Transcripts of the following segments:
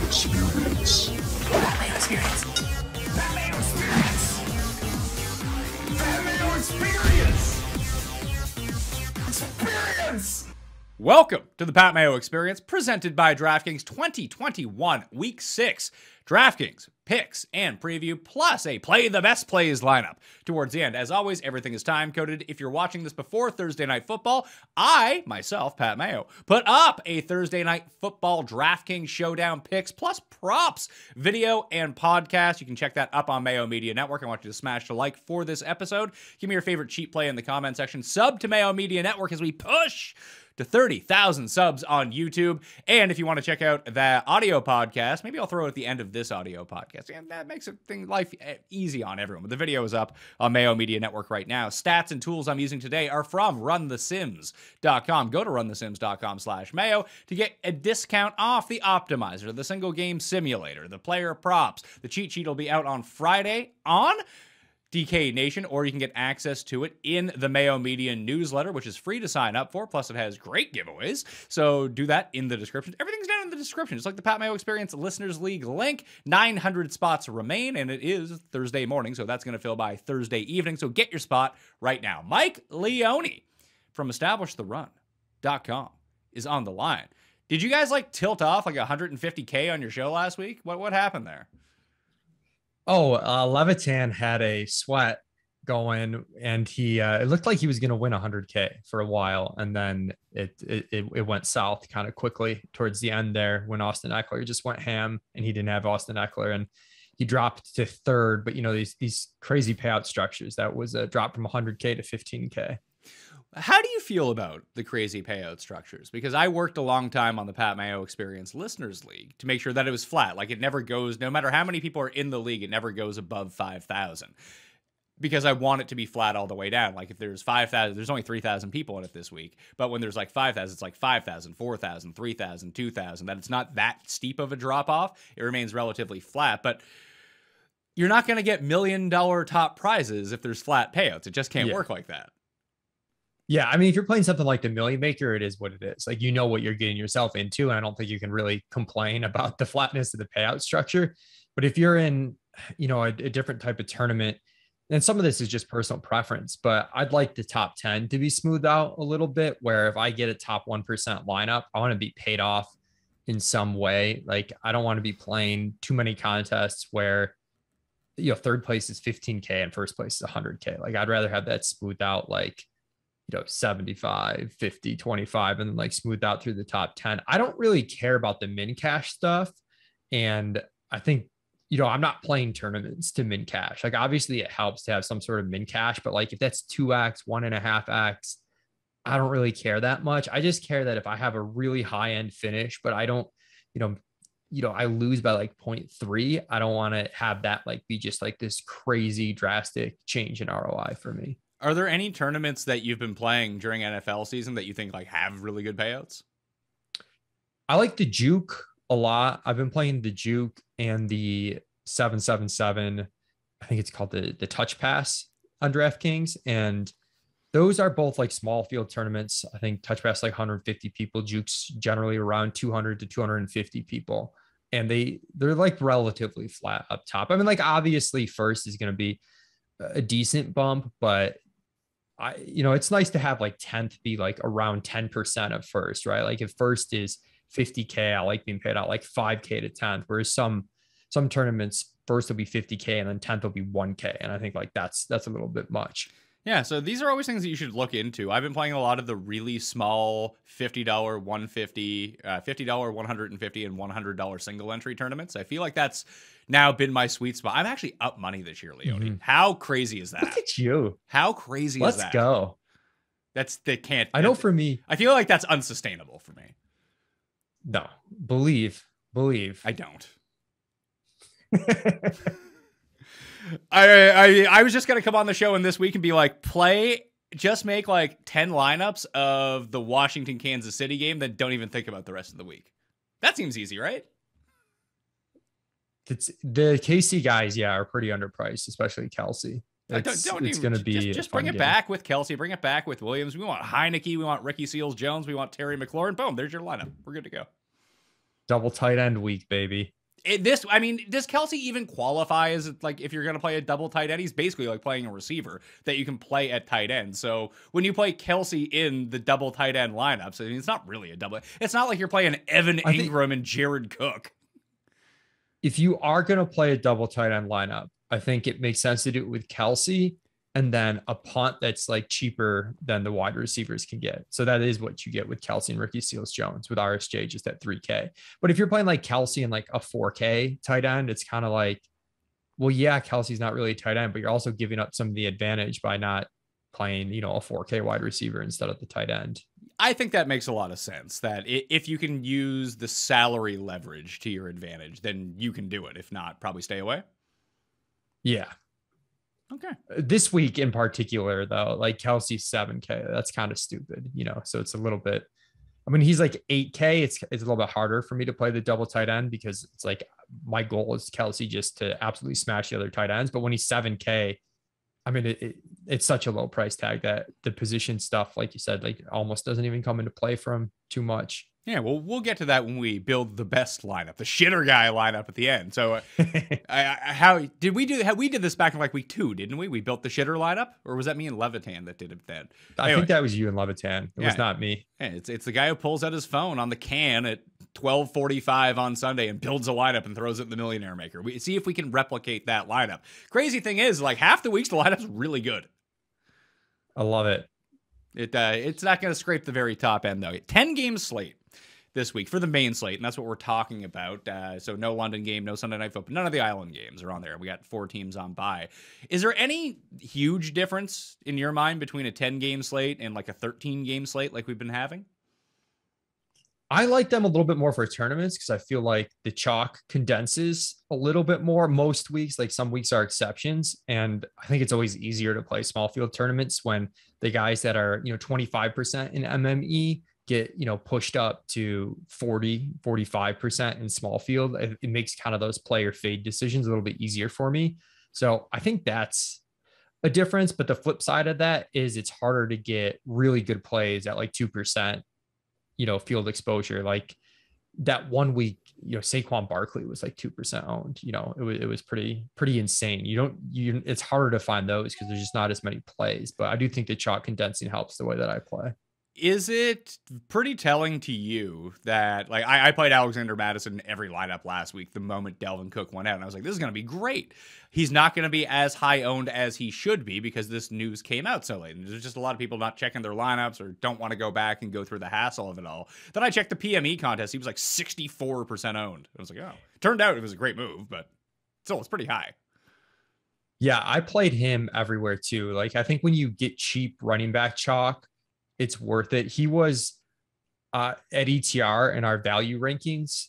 Experience. Pat Mayo Experience. Pat Mayo Experience. Pat Mayo Experience. Experience. Welcome to the Pat Mayo Experience, presented by DraftKings 2021 Week 6. DraftKings picks and preview, plus a play the best plays lineup towards the end. As always, everything is time-coded. If you're watching this before Thursday Night Football, I, myself, Pat Mayo, put up a Thursday Night Football DraftKings Showdown picks, plus props, video, and podcast. You can check that up on Mayo Media Network. I want you to smash the like for this episode. Give me your favorite cheat play in the comment section. Sub to Mayo Media Network as we push to 30,000 subs on YouTube. And if you want to check out the audio podcast, maybe I'll throw it at the end of this audio podcast. And that makes life easy on everyone. But the video is up on Mayo Media Network right now. Stats and tools I'm using today are from runthesims.com. Go to runthesims.com/Mayo to get a discount off the optimizer, the single game simulator, the player props. The cheat sheet will be out on Friday on DK Nation, or you can get access to it in the Mayo Media newsletter, which is free to sign up for. Plus, it has great giveaways. So do that in the description. Everything's down in the description. It's like the Pat Mayo Experience Listeners League link. 900 spots remain, and it is Thursday morning, so that's going to fill by Thursday evening. So get your spot right now. Mike Leone from EstablishTheRun.com is on the line. Did you guys tilt off like 150K on your show last week? What happened there? Levitan had a sweat going, and he it looked like he was going to win 100K for a while, and then it went south kind of quickly towards the end there when Austin Eckler just went ham, and he didn't have Austin Eckler, and he dropped to third. But these crazy payout structures, that was a drop from 100K to 15K. How do you feel about the crazy payout structures? Because I worked a long time on the Pat Mayo Experience Listeners League to make sure that it was flat. It never goes, no matter how many people are in the league, it never goes above 5,000. Because I want it to be flat all the way down. If there's 5,000, there's only 3,000 people in it this week. But when there's 5,000, it's 5,000, 4,000, 3,000, 2,000. That it's not that steep of a drop off. It remains relatively flat. But you're not going to get $1 million top prizes if there's flat payouts. It just can't work like that. Yeah, I mean, if you're playing something like the Million Maker, it is what it is. You know what you're getting yourself into, and I don't think you can really complain about the flatness of the payout structure. But if you're in, a different type of tournament, and some of this is just personal preference, but I'd like the top 10 to be smoothed out a little bit, where if I get a top 1% lineup, I want to be paid off in some way. I don't want to be playing too many contests where, third place is 15K and first place is 100K. I'd rather have that smoothed out, 75, 50, 25, and then smoothed out through the top 10. I don't really care about the min cash stuff. And I think, I'm not playing tournaments to min cash. Obviously it helps to have some sort of min cash, but if that's 2x, 1.5x, I don't really care that much. I just care that if I have a really high end finish, but I don't, I lose by 0.3, I don't want to have that be just this crazy drastic change in ROI for me. Are there any tournaments that you've been playing during NFL season that you think have really good payouts? I like the Juke a lot. I've been playing the Juke and the 777. I think it's called the Touch Pass on DraftKings. And those are both small field tournaments. I think Touch Pass 150 people, Juke's generally around 200 to 250 people. And they're relatively flat up top. I mean, obviously first is going to be a decent bump, but it's nice to have 10th be around 10% of first, right? If first is 50K, I like being paid out 5K to 10th, whereas some tournaments first will be 50K and then 10th will be 1K. And I think that's a little bit much. Yeah, so these are always things that you should look into. I've been playing a lot of the really small $50, $150, $50, $150, and $100 single entry tournaments. I feel like that's now been my sweet spot. I'm actually up money this year, Leone. Mm-hmm. How crazy is that? Look at you. How crazy is that? Let's go. I know for me. I feel like that's unsustainable for me. No, believe. I don't. I was just going to come on the show in this week and be just make 10 lineups of the Washington, Kansas City game, then don't even think about the rest of the week. That seems easy, right? It's the KC guys, are pretty underpriced, especially Kelsey. It's going to be just bring it back with Kelsey, bring it back with Williams. We want Heineke, we want Ricky Seals-Jones, we want Terry McLaurin. Boom, there's your lineup. We're good to go. Double tight end week, baby. I mean, does Kelsey even qualify as like if you're going to play a double tight end? He's basically like playing a receiver that you can play at tight end. So when you play Kelsey in the double tight end lineups, I mean, it's not really a double. It's not like you're playing Evan Ingram and Jared Cook. If you are going to play a double tight end lineup, I think it makes sense to do it with Kelsey and then a punt that's like cheaper than the wide receivers can get. So that is what you get with Kelsey and Ricky Seals-Jones with RSJ just at 3K. But if you're playing like Kelsey and like a 4K tight end, it's kind of like, well, yeah, Kelsey's not really a tight end, but you're also giving up some of the advantage by not playing, a 4K wide receiver instead of the tight end. I think that makes a lot of sense, that if you can use the salary leverage to your advantage, then you can do it. If not, probably stay away. Yeah. Okay. This week in particular, though, like Kelsey's 7K, that's kind of stupid, so it's a little bit, I mean, he's like 8K. It's a little bit harder for me to play the double tight end because it's like my goal is Kelsey just to absolutely smash the other tight ends. But when he's 7K, I mean, it's such a low price tag that the position stuff, like you said, like almost doesn't even come into play for him too much. Yeah, well, we'll get to that when we build the best lineup, the shitter guy lineup at the end. So, how did we do that? We did this back in like week 2, didn't we? We built the shitter lineup, or was that me and Levitan that did it then? I think that was you and Levitan. It was not me. Yeah, it's the guy who pulls out his phone on the can at 12:45 on Sunday and builds a lineup and throws it in the Millionaire Maker. We see if we can replicate that lineup. Crazy thing is, like half the weeks the lineup's really good. I love it. It's not going to scrape the very top end though. 10 game slate this week for the main slate, and that's what we're talking about. So no London game, no Sunday Night Football, none of the island games are on there. We got 4 teams on bye. Is there any huge difference in your mind between a 10 game slate and like a 13 game slate like we've been having? I like them a little bit more for tournaments because I feel like the chalk condenses a little bit more most weeks. Like some weeks are exceptions. And I think it's always easier to play small field tournaments when the guys that are, 25% in MME get, pushed up to 40-45% in small field. It makes kind of those player fade decisions a little bit easier for me. So I think that's a difference. But the flip side of that is it's harder to get really good plays at like 2%, field exposure. Like that 1 week, Saquon Barkley was like 2% owned. It was pretty insane. It's harder to find those because there's just not as many plays. But I do think the chalk condensing helps the way that I play. Is it pretty telling to you that, like, I played Alexander Mattison in every lineup last week the moment Dalvin Cook went out, and I was like, this is going to be great. He's not going to be as high owned as he should be because this news came out so late. And there's just a lot of people not checking their lineups or don't want to go back and go through the hassle of it all. Then I checked the PME contest. He was like 64% owned. I was like, oh, turned out it was a great move, but still, it's pretty high. Yeah, I played him everywhere too. Like, I think when you get cheap running back chalk, it's worth it. He was at ETR in our value rankings.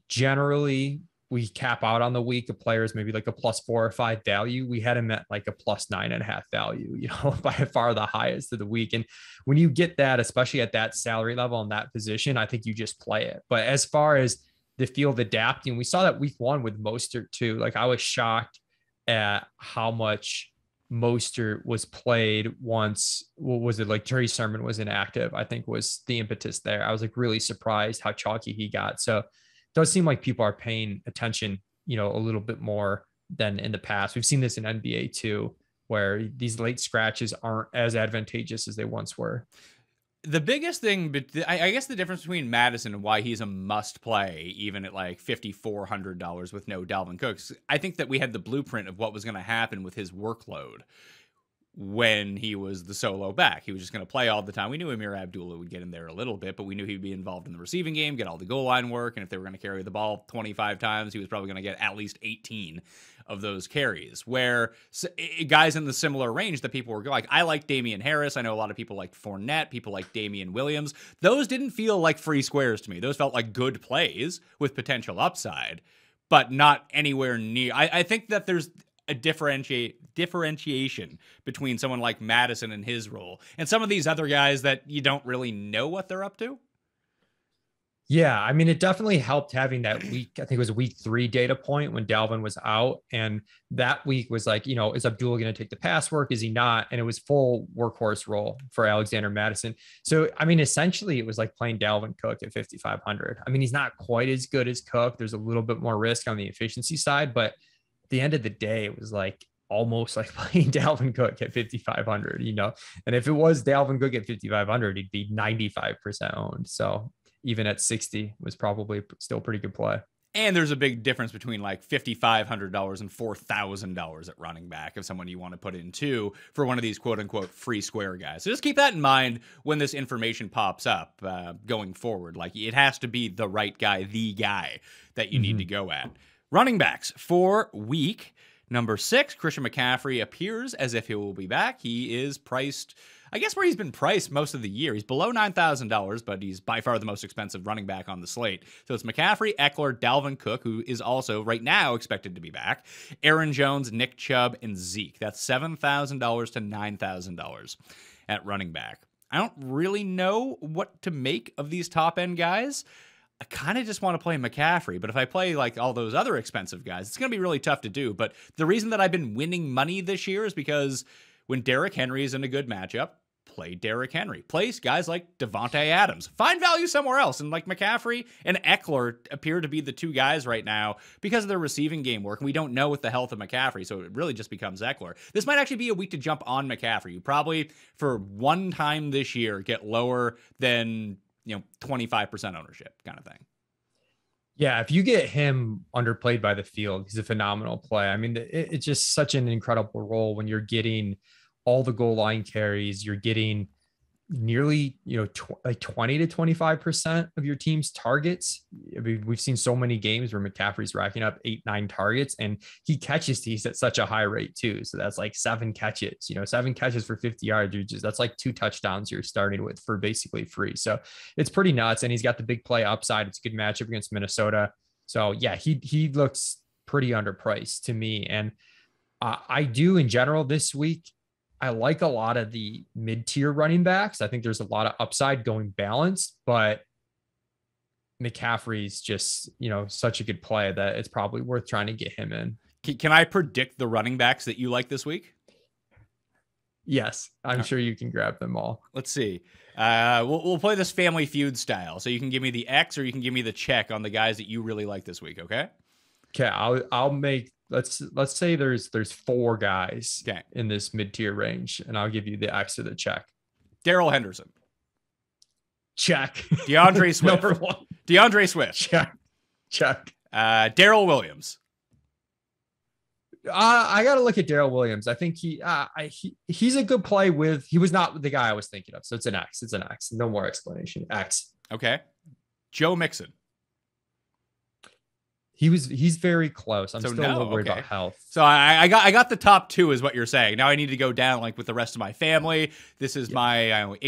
Generally, we cap out on the week of players, maybe like a +4 or 5 value. We had him at like a +9.5 value, by far the highest of the week. And when you get that, especially at that salary level and that position, I think you just play it. But as far as the field adapting, we saw that week 1 with Mostert too. Like I was shocked at how much Mostert was played once. What was it, like Trey Sermon was inactive, I think was the impetus there. I was like really surprised how chalky he got. So it does seem like people are paying attention, a little bit more than in the past. We've seen this in NBA too, where these late scratches aren't as advantageous as they once were. The biggest thing, but I guess the difference between Madison and why he's a must play, even at like $5,400 with no Dalvin Cooks, I think that we had the blueprint of what was going to happen with his workload when he was the solo back. He was just going to play all the time. We knew Amir Abdullah would get in there a little bit, but we knew he'd be involved in the receiving game, get all the goal line work, and if they were going to carry the ball 25 times, he was probably going to get at least 18 of those carries, where guys in the similar range that people were like, I like Damian Harris. I know a lot of people like Fournette, people like Damian Williams. Those didn't feel like free squares to me. Those felt like good plays with potential upside, but not anywhere near. I think that there's a differentiation between someone like Madison and his role and some of these other guys that you don't really know what they're up to. Yeah, I mean, it definitely helped having that week. I think it was a week 3 data point when Dalvin was out. And that week was like, is Abdullah going to take the pass work? Is he not? And it was full workhorse role for Alexander Madison. So, I mean, essentially, it was like playing Dalvin Cook at 5,500. I mean, he's not quite as good as Cook. There's a little bit more risk on the efficiency side. But at the end of the day, it was like almost like playing Dalvin Cook at 5,500, And if it was Dalvin Cook at 5,500, he'd be 95% owned. So, even at 60 was probably still pretty good play. And there's a big difference between like $5,500 and $4,000 at running back of someone you want to put in too for one of these quote unquote free square guys. So just keep that in mind when this information pops up going forward. Like it has to be the right guy, the guy that you need to go at. Running backs for week number 6, Christian McCaffrey appears as if he will be back. He is priced, I guess, where he's been priced most of the year. He's below $9,000, but he's by far the most expensive running back on the slate. So it's McCaffrey, Eckler, Dalvin Cook, who is also right now expected to be back, Aaron Jones, Nick Chubb, and Zeke. That's $7,000 to $9,000 at running back. I don't really know what to make of these top-end guys. I kind of just want to play McCaffrey, but if I play like all those other expensive guys, it's going to be really tough to do. But the reason that I've been winning money this year is because when Derrick Henry is in a good matchup, play Derrick Henry. Play guys like Devontae Adams. Find value somewhere else. And like McCaffrey and Eckler appear to be the two guys right now because of their receiving game work. And we don't know what the health of McCaffrey, so it really just becomes Eckler. This might actually be a week to jump on McCaffrey. You probably, for one time this year, get lower than 25% ownership kind of thing. Yeah, if you get him underplayed by the field, he's a phenomenal play. I mean, it's just such an incredible role when you're getting all the goal line carries, you're getting nearly, like 20 to 25% of your team's targets. I mean, we've seen so many games where McCaffrey's racking up 8-9 targets and he catches these at such a high rate too. So that's like 7 catches, 7 catches for 50 yards. That's like 2 touchdowns you're starting with for basically free. So it's pretty nuts. And he's got the big play upside. It's a good matchup against Minnesota. So yeah, he looks pretty underpriced to me. And I do in general this week, I like a lot of the mid-tier running backs. I think there's a lot of upside going balanced, but McCaffrey's just, such a good play that it's probably worth trying to get him in. Can I predict the running backs that you like this week? Yes, I'm sure you can grab them all. Let's see. We'll play this Family Feud style. So you can give me the X or you can give me the check on the guys that you really like this week. Okay. Okay. I'll make, let's say there's 4 guys in this mid-tier range, and I'll give you the X or the check. Darrell Henderson. Check. DeAndre Swift. Number 1. DeAndre Swift. Check. Darrell Williams. I got to look at Darrell Williams. I think he's a good play with, he was not the guy I was thinking of. So it's an X. No more explanation. X. Okay. Joe Mixon. He's very close. I'm still a little worried about health. So I got the top 2 is what you're saying. Now I need to go down like with the rest of my family. This is this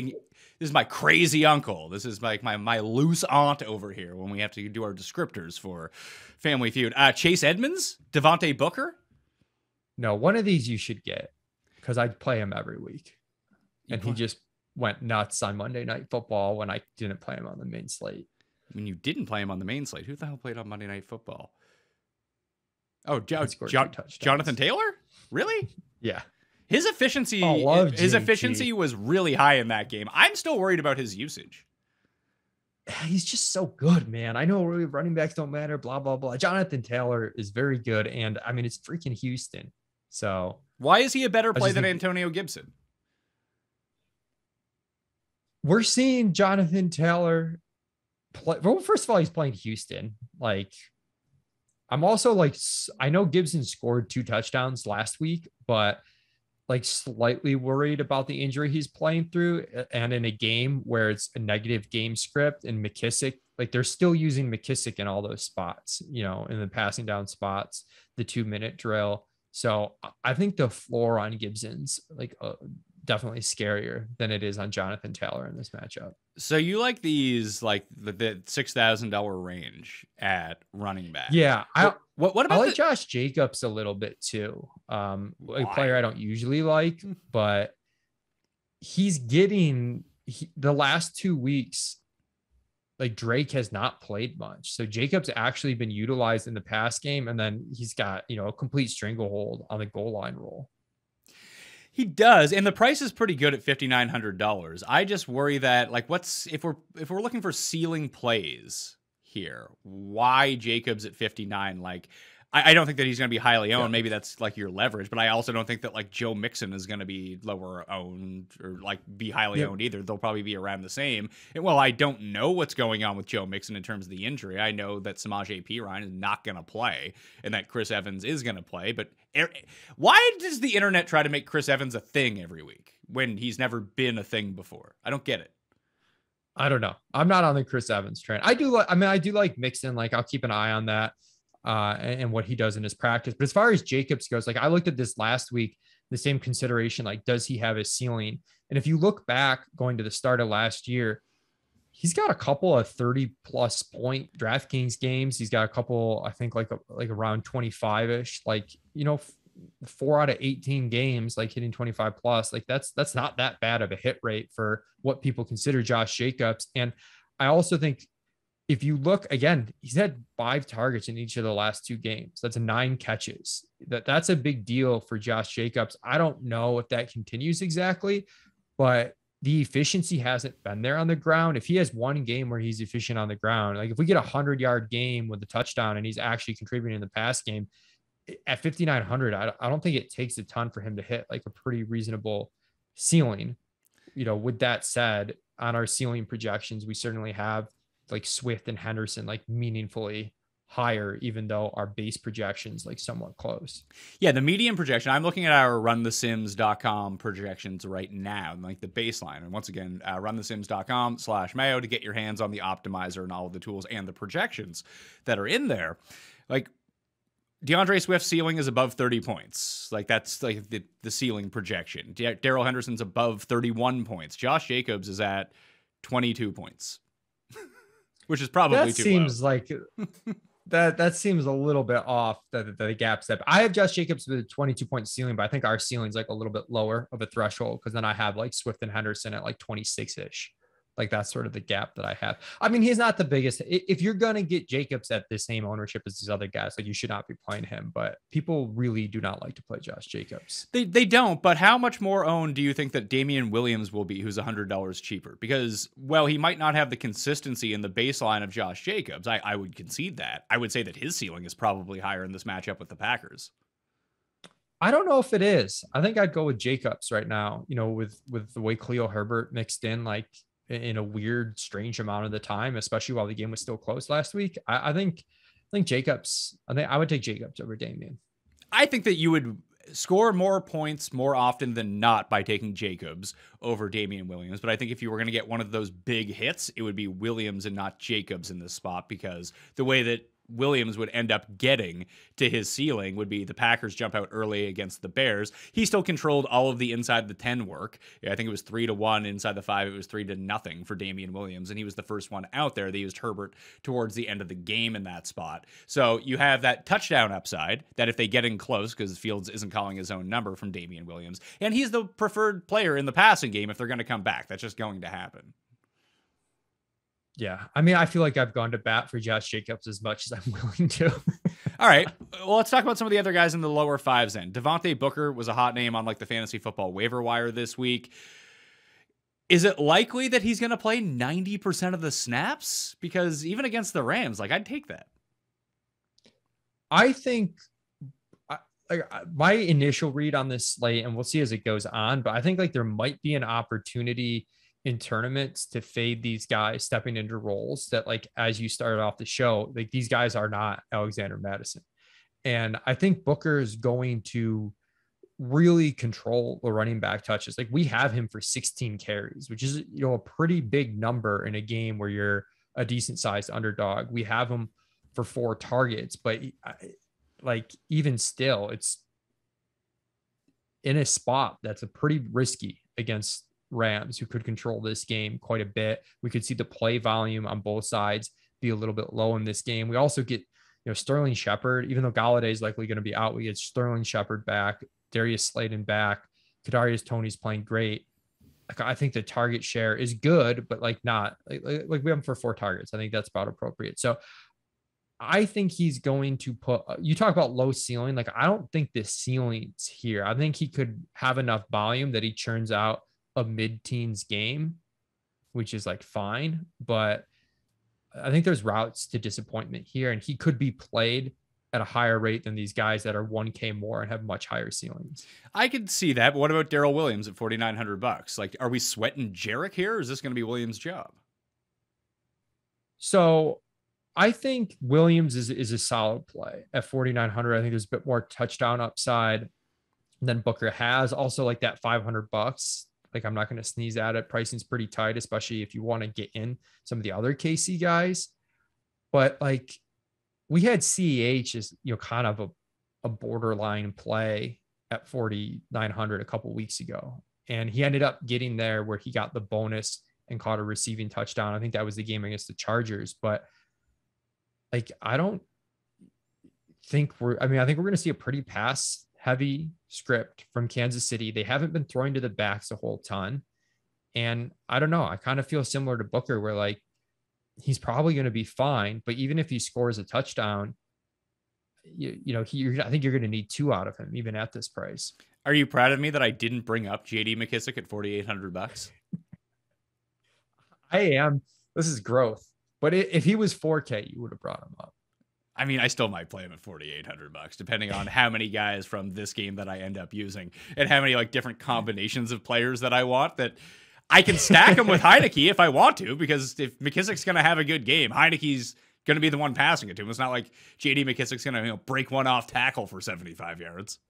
is my crazy uncle. This is like my loose aunt over here when we have to do our descriptors for Family Feud. Chase Edmonds, Devontae Booker. No, one of these you should get because I play him every week. And he just went nuts on Monday Night Football when I didn't play him on the main slate. When you didn't play him on the main slate, who the hell played on Monday Night Football? Oh, Jonathan Taylor? Really? Yeah. His efficiency was really high in that game. I'm still worried about his usage. He's just so good, man. I know running backs don't matter, blah, blah, blah. Jonathan Taylor is very good. And I mean, it's freaking Houston. So why is he a better play than Antonio Gibson? We're seeing Jonathan Taylor play. Well, first of all, he's playing Houston. Like, I'm also like, I know Gibson scored 2 touchdowns last week, but like slightly worried about the injury he's playing through. And in a game where it's a negative game script and McKissick, like they're still using McKissick in all those spots, in the passing down spots, the 2-minute drill. So I think the floor on Gibson's like definitely scarier than it is on Jonathan Taylor in this matchup. So you like these, like the $6,000 range at running back? Yeah. What about I like Josh Jacobs a little bit too. A player I don't usually like, but he's getting the last 2 weeks. like Drake has not played much. So Jacobs actually been utilized in the pass game. And then he's got, a complete stranglehold on the goal line role. He does, and the price is pretty good at $5,900. I just worry that, like, if we're looking for ceiling plays here, why Jacobs at 59? Like, I don't think that he's going to be highly owned. Yeah. Maybe that's like your leverage, but I also don't think that like Joe Mixon is going to be lower owned or like be highly owned either. They'll probably be around the same. And well, I don't know what's going on with Joe Mixon in terms of the injury. I know that Samaje Perine is not going to play and that Chris Evans is going to play. But why does the internet try to make Chris Evans a thing every week when he's never been a thing before? I don't get it. I don't know. I'm not on the Chris Evans train. I do like Mixon. Like I'll keep an eye on that. And what he does in his practice. But as far as Jacobs goes, like I looked at this last week, the same consideration, like, does he have a ceiling? And if you look back going to the start of last year, he's got a couple of 30 plus point DraftKings games. He's got a couple, I think like around 25 ish, like, 4 out of 18 games, like hitting 25 plus, like that's not that bad of a hit rate for what people consider Josh Jacobs. And I also think, if you look again, he's had 5 targets in each of the last 2 games. That's 9 catches. That's a big deal for Josh Jacobs. I don't know if that continues exactly, but the efficiency hasn't been there on the ground. If he has one game where he's efficient on the ground, like if we get a 100-yard game with a touchdown and he's actually contributing in the pass game at 5,900, I don't think it takes a ton for him to hit like a pretty reasonable ceiling. With that said, on our ceiling projections, we certainly have like Swift and Henderson like meaningfully higher, even though our base projections like somewhat close. Yeah, the median projection, I'm looking at our runthesims.com projections right now, like the baseline. And once again, runthesims.com/Mayo to get your hands on the optimizer and all of the tools and the projections that are in there. Like DeAndre Swift's ceiling is above 30 points. Like that's like the ceiling projection. Darrell Henderson's above 31 points. Josh Jacobs is at 22 points. Which is probably that too seems low. Like that seems a little bit off the gap step. I have Josh Jacobs with a 22-point ceiling, but I think our ceiling's like a little bit lower of a threshold because then I have like Swift and Henderson at like 26-ish. Like that's sort of the gap that I have. I mean, he's not the biggest. If you're going to get Jacobs at the same ownership as these other guys, like you should not be playing him, but people really do not like to play Josh Jacobs. They don't, but how much more owned do you think that Damian Williams will be, who's $100 cheaper? Because, well, he might not have the consistency in the baseline of Josh Jacobs. I would concede that. I would say that his ceiling is probably higher in this matchup with the Packers. I don't know if it is. I think I'd go with Jacobs right now, with the way Khalil Herbert mixed in, like, in a weird, strange amount of the time, especially while the game was still close last week. I think Jacobs. I would take Jacobs over Damian. I think that you would score more points more often than not by taking Jacobs over Damian Williams. But I think if you were going to get one of those big hits, it would be Williams and not Jacobs in this spot, because the way that Williams would end up getting to his ceiling would be the Packers jump out early against the Bears. He still controlled all of the inside the 10 work. I think it was 3-1 inside the 5. It was 3-0 for Damian Williams. And he was the first one out there. They used Herbert towards the end of the game in that spot. So you have that touchdown upside that if they get in close, because Fields isn't calling his own number from Damian Williams, and he's the preferred player in the passing game if they're going to come back. That's just going to happen. Yeah. I mean, I feel like I've gone to bat for Josh Jacobs as much as I'm willing to. All right. Well, let's talk about some of the other guys in the lower 5s then. Devontae Booker was a hot name on like the fantasy football waiver wire this week. Is it likely that he's going to play 90% of the snaps? Because even against the Rams, like I'd take that. I think my initial read on this slate, and we'll see as it goes on, but I think like there might be an opportunity in tournaments to fade these guys stepping into roles that, like, as you started off the show, like these guys are not Alexander Mattison. And I think Booker is going to really control the running back touches. Like we have him for 16 carries, which is, a pretty big number in a game where you're a decent sized underdog. We have him for 4 targets, but like even still, it's in a spot that's a pretty risky against Rams, who could control this game quite a bit. We could see the play volume on both sides be a little bit low in this game. We also get, Sterling Shepard, even though Galladay is likely going to be out, we get Sterling Shepard back, Darius Slayton back, Kadarius Toney's playing great. like, I think the target share is good, but like not like we have him for 4 targets. I think that's about appropriate. So I think he's going to put, you talk about low ceiling. Like, I don't think the ceiling's here. I think he could have enough volume that he churns out a mid-teens game, which is like fine. But I think there's routes to disappointment here, and he could be played at a higher rate than these guys that are 1K more and have much higher ceilings. I could see that. But what about Darrell Williams at $4,900? Like, are we sweating Jarek here, or is this going to be Williams' job? So I think Williams is a solid play at 4,900. I think there's a bit more touchdown upside than Booker has. Also, like that $500, like I'm not going to sneeze at it. Pricing's pretty tight, especially if you want to get in some of the other KC guys. But like we had CEH as, you know, kind of a borderline play at 4,900 a couple weeks ago, and he ended up getting there where he got the bonus and caught a receiving touchdown. I think that was the game against the Chargers, but like, I don't think I think we're going to see a pretty pass heavy script from Kansas City. They haven't been throwing to the backs a whole ton. And I don't know. I kind of feel similar to Booker where like, he's probably going to be fine, but even if he scores a touchdown, I think you're going to need 2 out of him, even at this price. Are you proud of me that I didn't bring up JD McKissic at $4,800? I am. This is growth. But if he was 4K, you would have brought him up. I mean, I still might play him at $4,800, depending on how many guys from this game that I end up using and how many like different combinations of players that I want. That I can stack him with Heineke if I want to, because if McKissic's going to have a good game, Heineke's going to be the one passing it to him. It's not like JD McKissic's going to break one off tackle for 75 yards.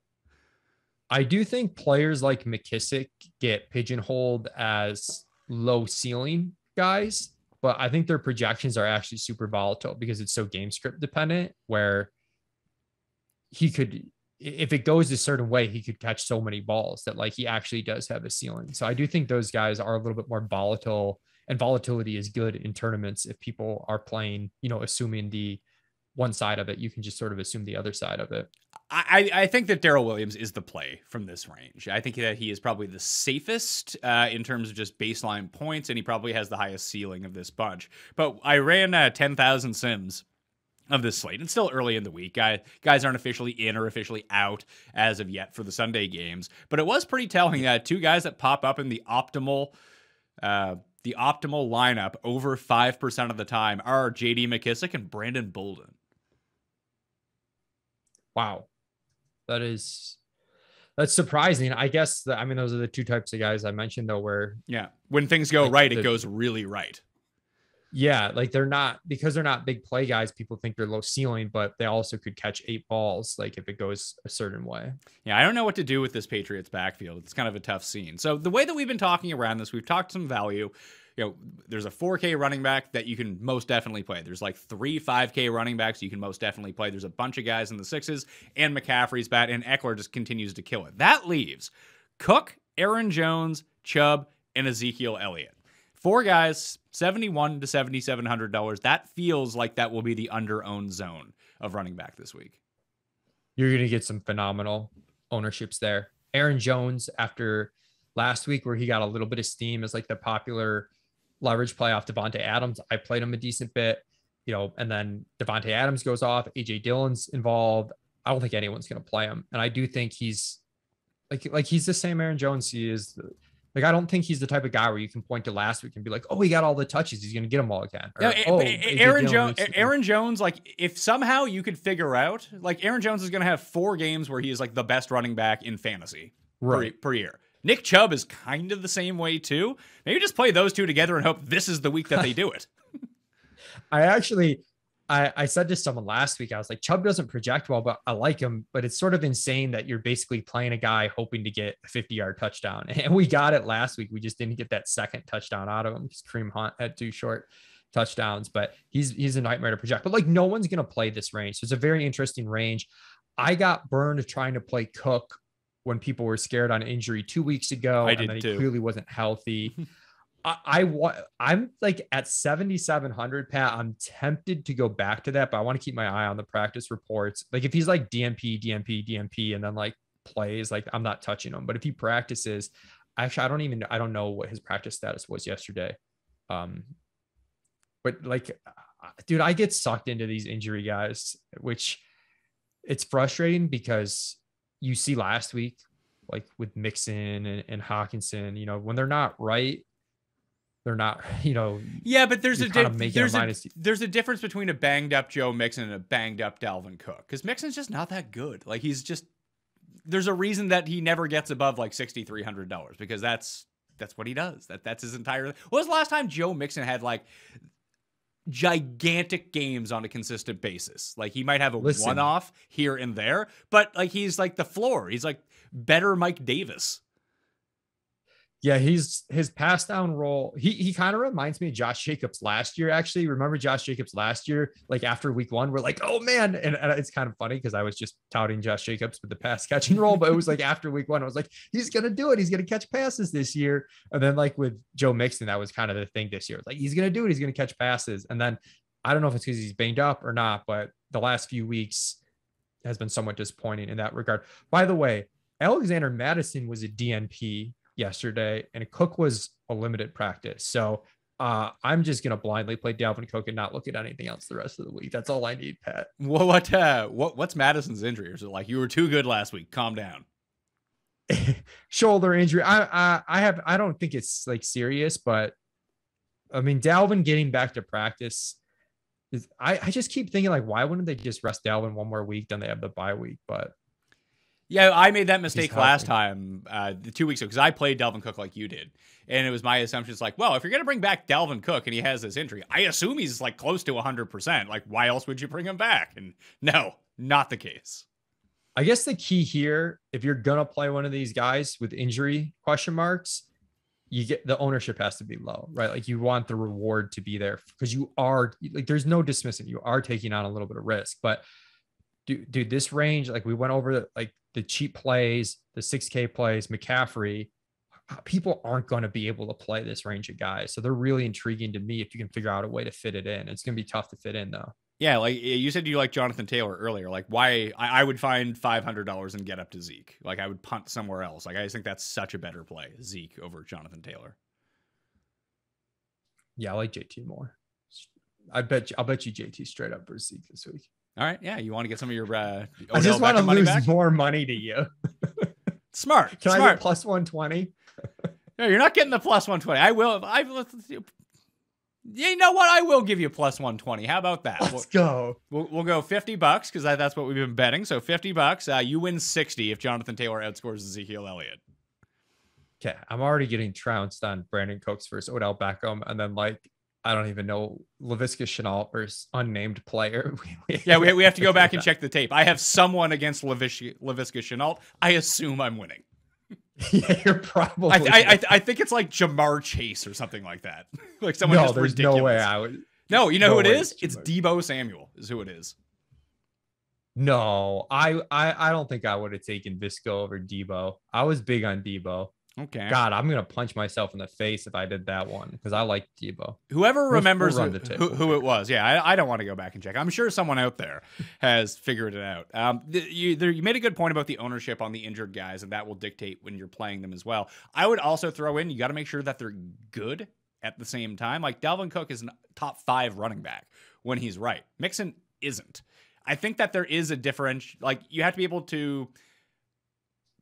I do think players like McKissic get pigeonholed as low ceiling guys, but I think their projections are actually super volatile because it's so game script dependent, where he could, if it goes a certain way, he could catch so many balls that like he actually does have a ceiling. So I do think those guys are a little bit more volatile, and volatility is good in tournaments. If people are playing, assuming the one side of it, you can just sort of assume the other side of it. I think that Darrell Williams is the play from this range. I think that he is probably the safest in terms of just baseline points, and he probably has the highest ceiling of this bunch. But I ran 10,000 sims of this slate. It's still early in the week. Guys aren't officially in or officially out as of yet for the Sunday games. But it was pretty telling that 2 guys that pop up in the optimal lineup over 5% of the time are J.D. McKissic and Brandon Bolden. Wow. That's surprising. I guess those are the 2 types of guys I mentioned though, where when things go right, it goes really right. Yeah. Like they're not big play guys. People think they're low ceiling, but they also could catch 8 balls. Like if it goes a certain way. Yeah. I don't know what to do with this Patriots backfield. It's kind of a tough scene. So the way that we've been talking around this, we've talked some value. There's a 4K running back that you can most definitely play. There's like 3 5K running backs you can most definitely play. There's a bunch of guys in the 6s, and McCaffrey's bat, and Eckler just continues to kill it. That leaves Cook, Aaron Jones, Chubb, and Ezekiel Elliott. 4 guys, $7,100 to $7,700. That feels like that will be the under-owned zone of running back this week. You're going to get some phenomenal ownerships there. Aaron Jones, after last week where he got a little bit of steam as like the popular leverage play off Devontae Adams, I played him a decent bit, and then Devontae Adams goes off, AJ Dillon's involved. I don't think anyone's going to play him. And I do think he's like he's the same Aaron Jones he is. Like, I don't think he's the type of guy where you can point to last week and be like, oh, he got all the touches, he's going to get them all again. Or, Aaron Jones, like if somehow you could figure out, like Aaron Jones is going to have 4 games where he is like the best running back in fantasy per year. Nick Chubb is kind of the same way too. Maybe just play those 2 together and hope this is the week that they do it. I said to someone last week, I was like, Chubb doesn't project well, but I like him. But it's sort of insane that you're basically playing a guy hoping to get a 50-yard touchdown. And we got it last week. We just didn't get that second touchdown out of him because Kareem Hunt had 2 short touchdowns, but he's a nightmare to project. But like no one's going to play this range. So it's a very interesting range. I got burned trying to play Cook when people were scared on injury 2 weeks ago. I did and then too. He clearly wasn't healthy. I'm like at 7,700, Pat. I'm tempted to go back to that, but I want to keep my eye on the practice reports. Like if he's like DMP, and then like plays, like I'm not touching him. But if he practices, actually, I don't know what his practice status was yesterday. But like, dude, I get sucked into these injury guys, which it's frustrating because you see last week, like with Mixon and Hawkinson, you know, when they're not right, they're not, you know. Yeah, but there's a difference between a banged up Joe Mixon and a banged up Dalvin Cook, because Mixon's just not that good. Like, there's a reason that he never gets above like $6,300, because that's what he does. That's his entire. When was the last time Joe Mixon had like gigantic games on a consistent basis? Like, he might have a one-off here and there, but like, he's like the floor. He's like better Mike Davis. Yeah, his pass down role. He kind of reminds me of Josh Jacobs last year. Actually, remember Josh Jacobs last year? Like after week 1, we're like, oh man, and it's kind of funny because I was just touting Josh Jacobs with the pass catching role, but it was like after week 1, I was like, he's gonna do it. He's gonna catch passes this year. And then like with Joe Mixon, that was kind of the thing this year. Like, he's gonna do it. He's gonna catch passes. And then I don't know if it's because he's banged up or not, but the last few weeks has been somewhat disappointing in that regard. By the way, Alexander Mattison was a DNP yesterday, and Cook was a limited practice. So I'm just gonna blindly play Dalvin Cook and not look at anything else the rest of the week. That's all I need, Pat. What's Madison's injury? Or is it like, you were too good last week, calm down? Shoulder injury. I don't think it's like serious, but I mean, Dalvin getting back to practice is, I just keep thinking, like, why wouldn't they just rest Dalvin one more week, then they have the bye week? But yeah, I made that mistake last time, 2 weeks ago, because I played Dalvin Cook like you did. And it was my assumption, it's like, well, if you're going to bring back Dalvin Cook and he has this injury, I assume he's like close to 100%. Like, why else would you bring him back? And no, not the case. I guess the key here, if you're going to play one of these guys with injury question marks, you get the ownership has to be low, right? Like, you want the reward to be there because you are like, there's no dismissing. You are taking on a little bit of risk, but dude, this range, like we went over like the cheap plays, the 6K plays, McCaffrey, people aren't going to be able to play this range of guys. So they're really intriguing to me if you can figure out a way to fit it in. It's going to be tough to fit in though. Yeah, like you said, you like Jonathan Taylor earlier. Like, why I would find $500 and get up to Zeke. Like, I would punt somewhere else. Like, I just think that's such a better play, Zeke over Jonathan Taylor. Yeah, I like JT more. I'll bet you JT straight up for Zeke this week. All right, yeah, you want to get some of your I just want to lose back? more money to you. Smart. Can I get plus 120? No, you're not getting the plus 120. I will. You know what? I will give you plus 120. How about that? Let's go. We'll go $50 because that's what we've been betting. So $50. You win 60 if Jonathan Taylor outscores Ezekiel Elliott. Okay, I'm already getting trounced on Brandon Cooks versus Odell Beckham, and then like, I don't even know, Laviska Shenault versus unnamed player. Yeah, we have to go back and check the tape. I have someone against Laviska Shenault. I assume I'm winning. Yeah, you're probably. I think it's like Jamar Chase or something like that. Like someone just there's ridiculous. No way I would. No, you know who it is? It's Deebo Samuel is who it is. No, I don't think I would have taken Visco over Deebo. I was big on Deebo. Okay. God, I'm gonna punch myself in the face if I did that one because I like Deebo. Whoever remembers who it was, yeah, I don't want to go back and check. I'm sure someone out there has figured it out. You made a good point about the ownership on the injured guys, and that will dictate when you're playing them as well. I would also throw in, you got to make sure that they're good at the same time. Like, Dalvin Cook is a top 5 running back when he's right. Mixon isn't. I think that there is a difference. Like, you have to be able to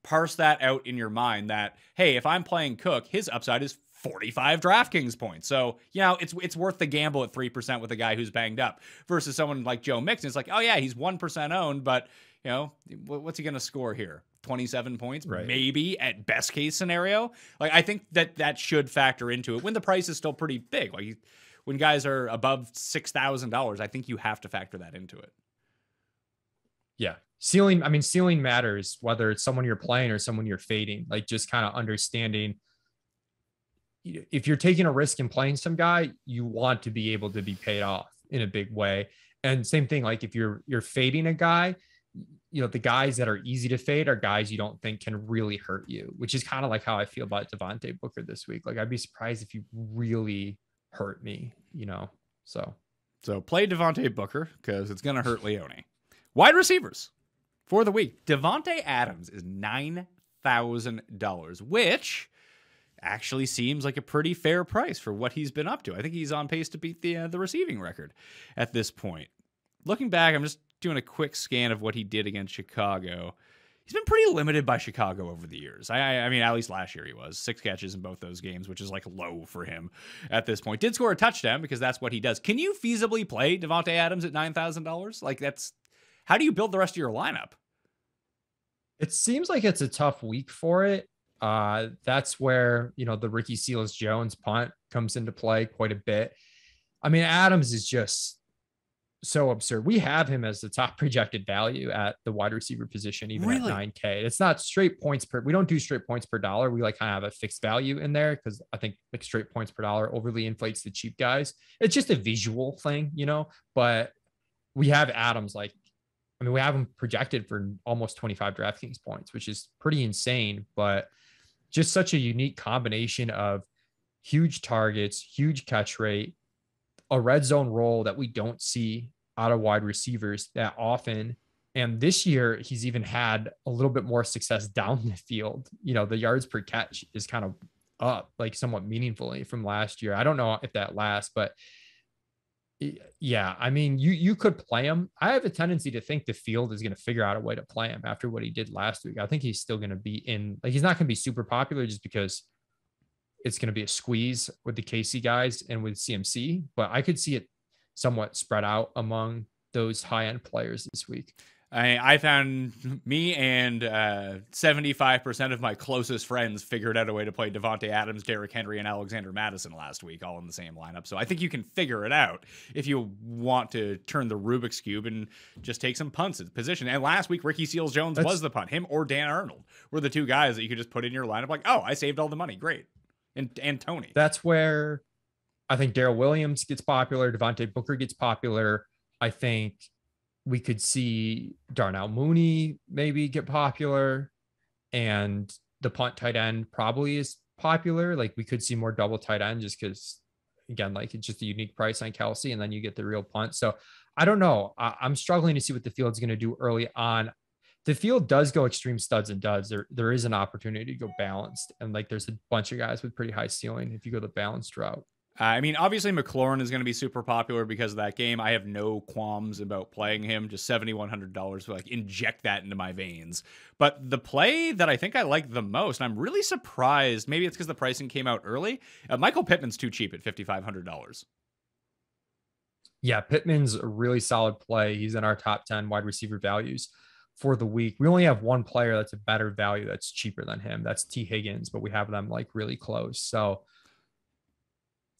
parse that out in your mind that, hey, if I'm playing Cook, his upside is 45 DraftKings points. So, you know, it's worth the gamble at 3% with a guy who's banged up versus someone like Joe Mixon. It's like, oh yeah, he's 1% owned, but you know, what's he going to score here? 27 points, right? Maybe at best case scenario. Like, I think that should factor into it when the price is still pretty big. Like, when guys are above $6,000, I think you have to factor that into it. Yeah. Ceiling matters whether it's someone you're playing or someone you're fading. Like, just kind of understanding if you're taking a risk and playing some guy, you want to be able to be paid off in a big way. And same thing, like if you're fading a guy, you know, the guys that are easy to fade are guys you don't think can really hurt you, which is kind of like how I feel about Devontae Booker this week. Like, I'd be surprised if you really hurt me, you know? So play Devontae Booker because it's going to hurt Leone. Wide receivers for the week. Devontae Adams is $9,000, which actually seems like a pretty fair price for what he's been up to. I think he's on pace to beat the receiving record at this point. Looking back, I'm just doing a quick scan of what he did against Chicago. He's been pretty limited by Chicago over the years. I mean, at least last year he was. 6 catches in both those games, which is like low for him at this point. Did score a touchdown because that's what he does. Can you feasibly play Davante Adams at $9,000? Like, that's, how do you build the rest of your lineup? It seems like it's a tough week for it. That's where, the Ricky Seals-Jones punt comes into play quite a bit. I mean, Adams is just so absurd. We have him as the top projected value at the wide receiver position, even at 9K. It's not straight points we don't do straight points per dollar. We like kind of have a fixed value in there because I think like straight points per dollar overly inflates the cheap guys. It's just a visual thing, but we have Adams we have him projected for almost 25 DraftKings points, which is pretty insane, but just such a unique combination of huge targets, huge catch rate, a red zone role that we don't see out of wide receivers that often. And this year, he's even had a little bit more success down the field. The yards per catch is kind of up, like somewhat meaningfully from last year. I don't know if that lasts, but yeah, I mean, you could play him. I have a tendency to think the field is going to figure out a way to play him after what he did last week. I think he's still going to be he's not going to be super popular just because it's going to be a squeeze with the KC guys and with CMC, but I could see it somewhat spread out among those high-end players this week. I found me and 75% of my closest friends figured out a way to play Davante Adams, Derrick Henry, and Alexander Mattison last week, all in the same lineup. So I think you can figure it out if you want to turn the Rubik's Cube and just take some punts at the position. And last week, Ricky Seals-Jones was the punt. Him or Dan Arnold were the two guys that you could just put in your lineup like, oh, I saved all the money. Great. And Tony. That's where I think Darrell Williams gets popular. Devontae Booker gets popular. I think we could see Darnell Mooney maybe get popular, and the punt tight end probably is popular. Like we could see more double tight end just because, again, like it's just a unique price on Kelsey, and then you get the real punt. So I don't know. I'm struggling to see what the field's going to do early on. The field does go extreme studs and duds. There is an opportunity to go balanced, and like there's a bunch of guys with pretty high ceiling if you go the balanced route. I mean, obviously McLaurin is going to be super popular because of that game. I have no qualms about playing him. Just $7,100 to like inject that into my veins. But the play that I think I like the most, and I'm really surprised, maybe it's because the pricing came out early. Michael Pittman's too cheap at $5,500. Yeah, Pittman's a really solid play. He's in our top 10 wide receiver values for the week. We only have one player that's a better value that's cheaper than him. That's T. Higgins, but we have them like really close. So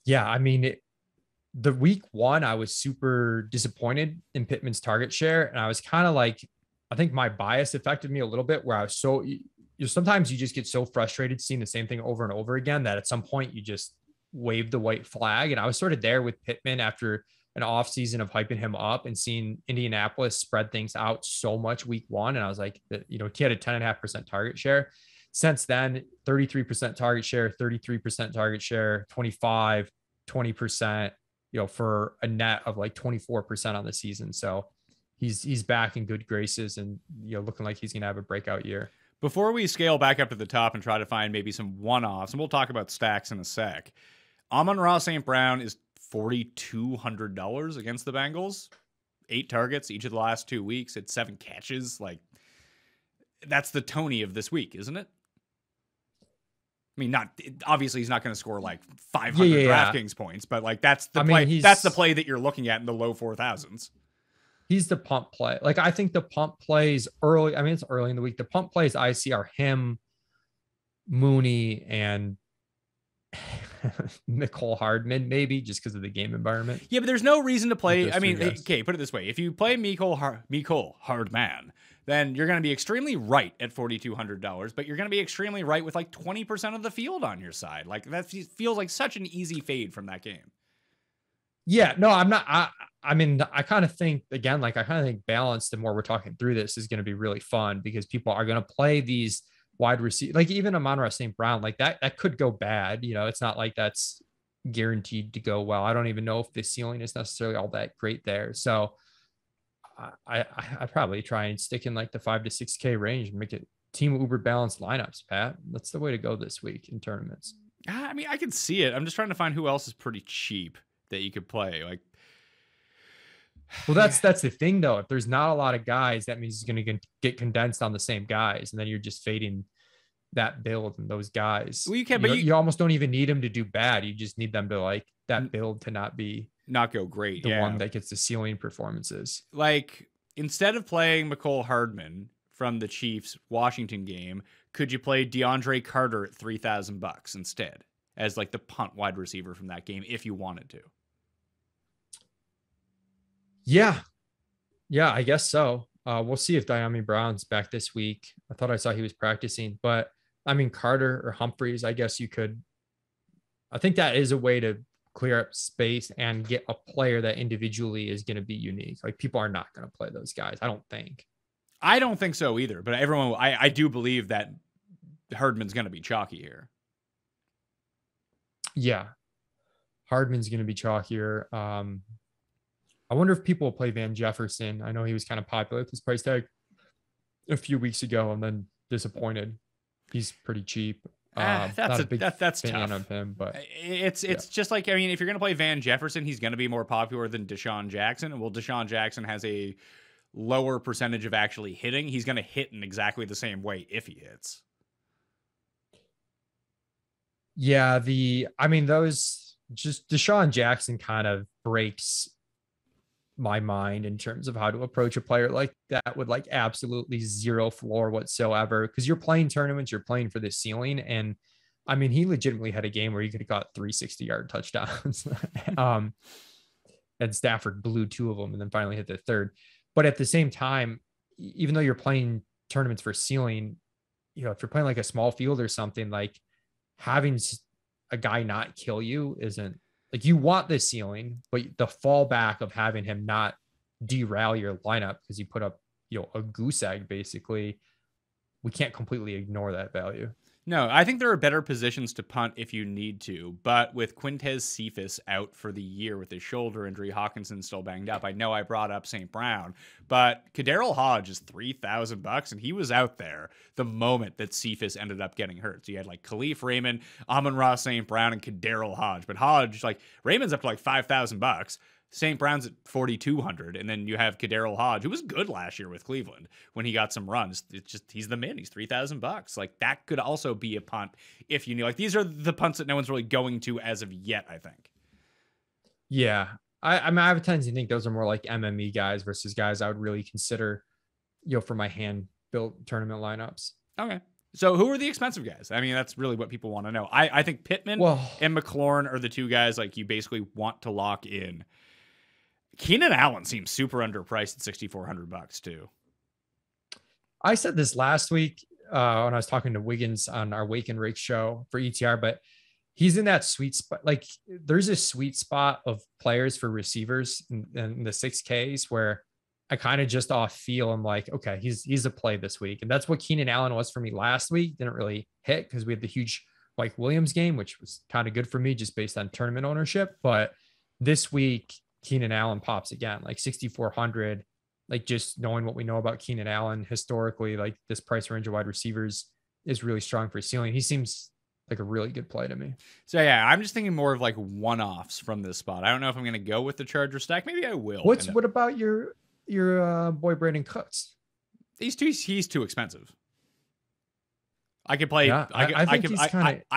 yeah, I mean, the week one, I was super disappointed in Pittman's target share. And I was kind of like, I think my bias affected me a little bit where I was sometimes you just get so frustrated seeing the same thing over and over again that at some point you just wave the white flag. And I was sort of there with Pittman after an off season of hyping him up and seeing Indianapolis spread things out so much week one. And I was like, he had a 10.5% target share. Since then, 33% target share, 33% target share, 25, 20%, for a net of like 24% on the season. So he's back in good graces and, looking like he's going to have a breakout year. Before we scale back up to the top and try to find maybe some one-offs, and we'll talk about stacks in a sec, Amon-Ra St. Brown is $4,200 against the Bengals. 8 targets each of the last 2 weeks. It's 7 catches. Like, that's the Tony of this week, isn't it? I mean, obviously he's not going to score like 500 DraftKings points, but like that's the play. That's the play that you're looking at in the low 4,000s. He's the pump play. Like I think the pump plays early. I mean, it's early in the week. The pump plays I see are him, Mooney, and Nicole Hardman, maybe just because of the game environment. Yeah, but there's no reason to play. I mean, okay, put it this way: if you play Nicole Hardman, then you're going to be extremely right at $4,200, but you're going to be extremely right with like 20% of the field on your side. Like that feels like such an easy fade from that game. Yeah, no, I'm not. I mean, I kind of think balanced, the more we're talking through this, is going to be really fun because people are going to play these wide receiver, like even Amon-Ra St. Brown, like that could go bad. It's not like that's guaranteed to go well. I don't even know if the ceiling is necessarily all that great there. So I probably try and stick in like the 5 to 6K range and make it team uber balanced lineups, Pat. That's the way to go this week in tournaments. I mean, I can see it. I'm just trying to find who else is pretty cheap that you could play. Like, Well, that's the thing though. If there's not a lot of guys, that means it's going to get condensed on the same guys, and then you're just fading that build and those guys. well, you can, but You almost don't even need them to do bad. You just need them to like that build to not be not go great. the Yeah. one that gets the ceiling performances. Like, instead of playing McCole Hardman from the Chiefs Washington game, could you play DeAndre Carter at $3,000 instead as like the punt wide receiver from that game if you wanted to? Yeah, I guess so. We'll see if Diami Brown's back this week. I thought I saw he was practicing, but I mean Carter or Humphreys, I guess you could. I think that is a way to clear up space and get a player that individually is going to be unique. Like people are not going to play those guys, I don't think. I don't think so either, but I do believe that Hardman's going to be chalky here. Yeah, Hardman's going to be chalkier. I wonder if people will play Van Jefferson. I know he was kind of popular with his price tag a few weeks ago and then disappointed. He's pretty cheap. That's fan tough of him, but it's just like, I mean, if you're going to play Van Jefferson, he's going to be more popular than Deshaun Jackson. Well, Deshaun Jackson has a lower percentage of actually hitting. He's going to hit in exactly the same way if he hits. yeah, those just Deshaun Jackson kind of breaks my mind in terms of how to approach a player like that with like absolutely zero floor whatsoever. Because you're playing tournaments, you're playing for the ceiling, and I mean, he legitimately had a game where he could have got 360-yard touchdowns. And Stafford blew 2 of them and then finally hit the third. But at the same time, even though you're playing tournaments for ceiling, you know, if you're playing like a small field or something, like having a guy not kill you isn't like, you want the ceiling, but the fallback of having him not derail your lineup because you put up, you know, a goose egg, basically, we can't completely ignore that value. No, I think there are better positions to punt if you need to, but with Quintez Cephas out for the year with his shoulder injury, Hawkinson still banged up. I know I brought up St. Brown, but Kadarrell Hodge is $3,000, and he was out there the moment that Cephas ended up getting hurt. So you had like Khalif Raymond, Amon-Ra St. Brown, and Kadarrell Hodge. But Hodge, like Raymond's up to like $5,000. St. Brown's at 4,200, and then you have Kadarrell Hodge, who was good last year with Cleveland when he got some runs. It's just, he's the min. He's $3,000. Like, that could also be a punt if you knew. Like, these are the punts that no one's really going to as of yet, I think. Yeah, I mean, I have a tendency to think those are more like MME guys versus guys I would really consider, you know, for my hand built tournament lineups. Okay. So who are the expensive guys? I mean, that's really what people want to know. I think Pittman and McLaurin are the two guys like you basically want to lock in. Keenan Allen seems super underpriced at $6,400 too. I said this last week when I was talking to Wiggins on our Wake and Rake show for ETR, but he's in that sweet spot. Like, there's a sweet spot of players for receivers in the 6Ks where I kind of just off feel I'm like, okay, he's a play this week. And that's what Keenan Allen was for me last week. Didn't really hit because we had the huge Mike Williams game, which was kind of good for me just based on tournament ownership. But this week, Keenan Allen pops again, like 6,400. Like, just knowing what we know about Keenan Allen historically, like this price range of wide receivers is really strong for ceiling. He seems like a really good play to me. So yeah, I'm just thinking more of like one-offs from this spot. I don't know if I'm going to go with the Charger stack. Maybe I will. What about your boy Brandon Cooks? He's too expensive. I could play. Yeah, I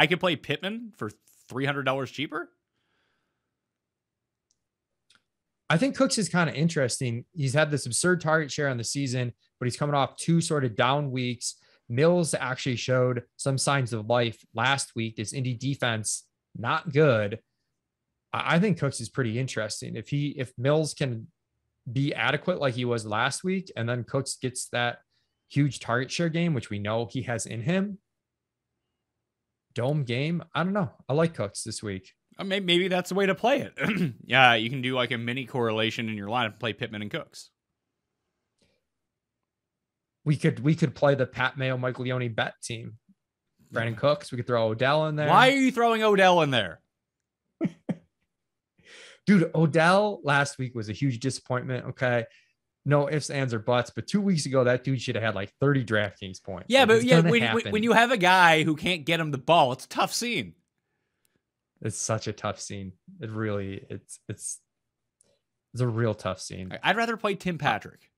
could play Pittman for $300 cheaper. I think Cooks is kind of interesting. He's had this absurd target share on the season, but he's coming off 2 sort of down weeks. Mills actually showed some signs of life last week. This Indy defense, not good. I think Cooks is pretty interesting. If Mills can be adequate like he was last week, and then Cooks gets that huge target share game, which we know he has in him, dome game, I don't know. I like Cooks this week. Maybe that's the way to play it. Yeah, you can do like a mini correlation in your lineup and play Pittman and Cooks. We could play the Pat Mayo, Mike Leone bet team. Brandon Cooks. We could throw Odell in there. Why are you throwing Odell in there? Dude, Odell last week was a huge disappointment. Okay. No ifs, ands, or buts. But 2 weeks ago, that dude should have had like 30 DraftKings points. Yeah, like, but yeah, when you have a guy who can't get him the ball, it's a tough scene. It's such a tough scene. It really, it's a real tough scene. I'd rather play Tim Patrick.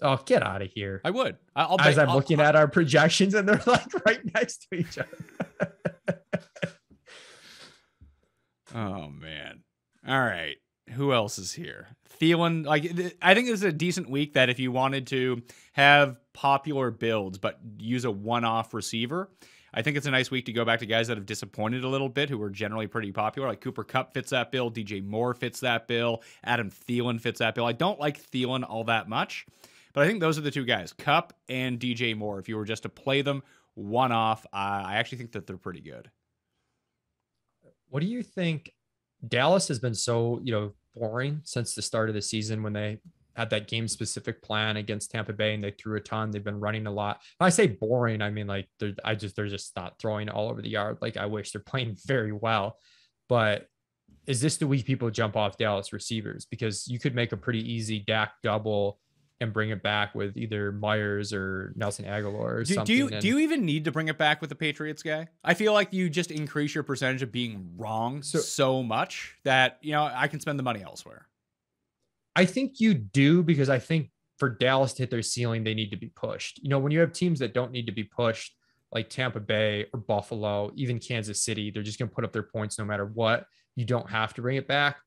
Oh, get out of here. I would. I'll As bet, I'm looking at our projections and they're like right next to each other. Oh, man. All right. Who else is here? Thielen. Like, I think this is a decent week that if you wanted to have popular builds but use a one-off receiver, I think it's a nice week to go back to guys that have disappointed a little bit, who were generally pretty popular. Like Cooper Kupp fits that bill. DJ Moore fits that bill. Adam Thielen fits that bill. I don't like Thielen all that much, but I think those are the two guys, Kupp and DJ Moore. If you were just to play them one-off, I actually think that they're pretty good. What do you think? Dallas has been so, boring since the start of the season when they had that game specific plan against Tampa Bay and they threw a ton. They've been running a lot. When I say boring, I mean, like they're just not throwing all over the yard. Like I wish. They're playing very well, but is this the week people jump off Dallas receivers? Because you could make a pretty easy Dak double and bring it back with either Myers or Nelson Aguilar or something. Do you even need to bring it back with the Patriots guy? I feel like you just increase your percentage of being wrong so much that, I can spend the money elsewhere. I think you do, because I think for Dallas to hit their ceiling, they need to be pushed. When you have teams that don't need to be pushed, like Tampa Bay or Buffalo, even Kansas City, they're just going to put up their points no matter what. You don't have to bring it back.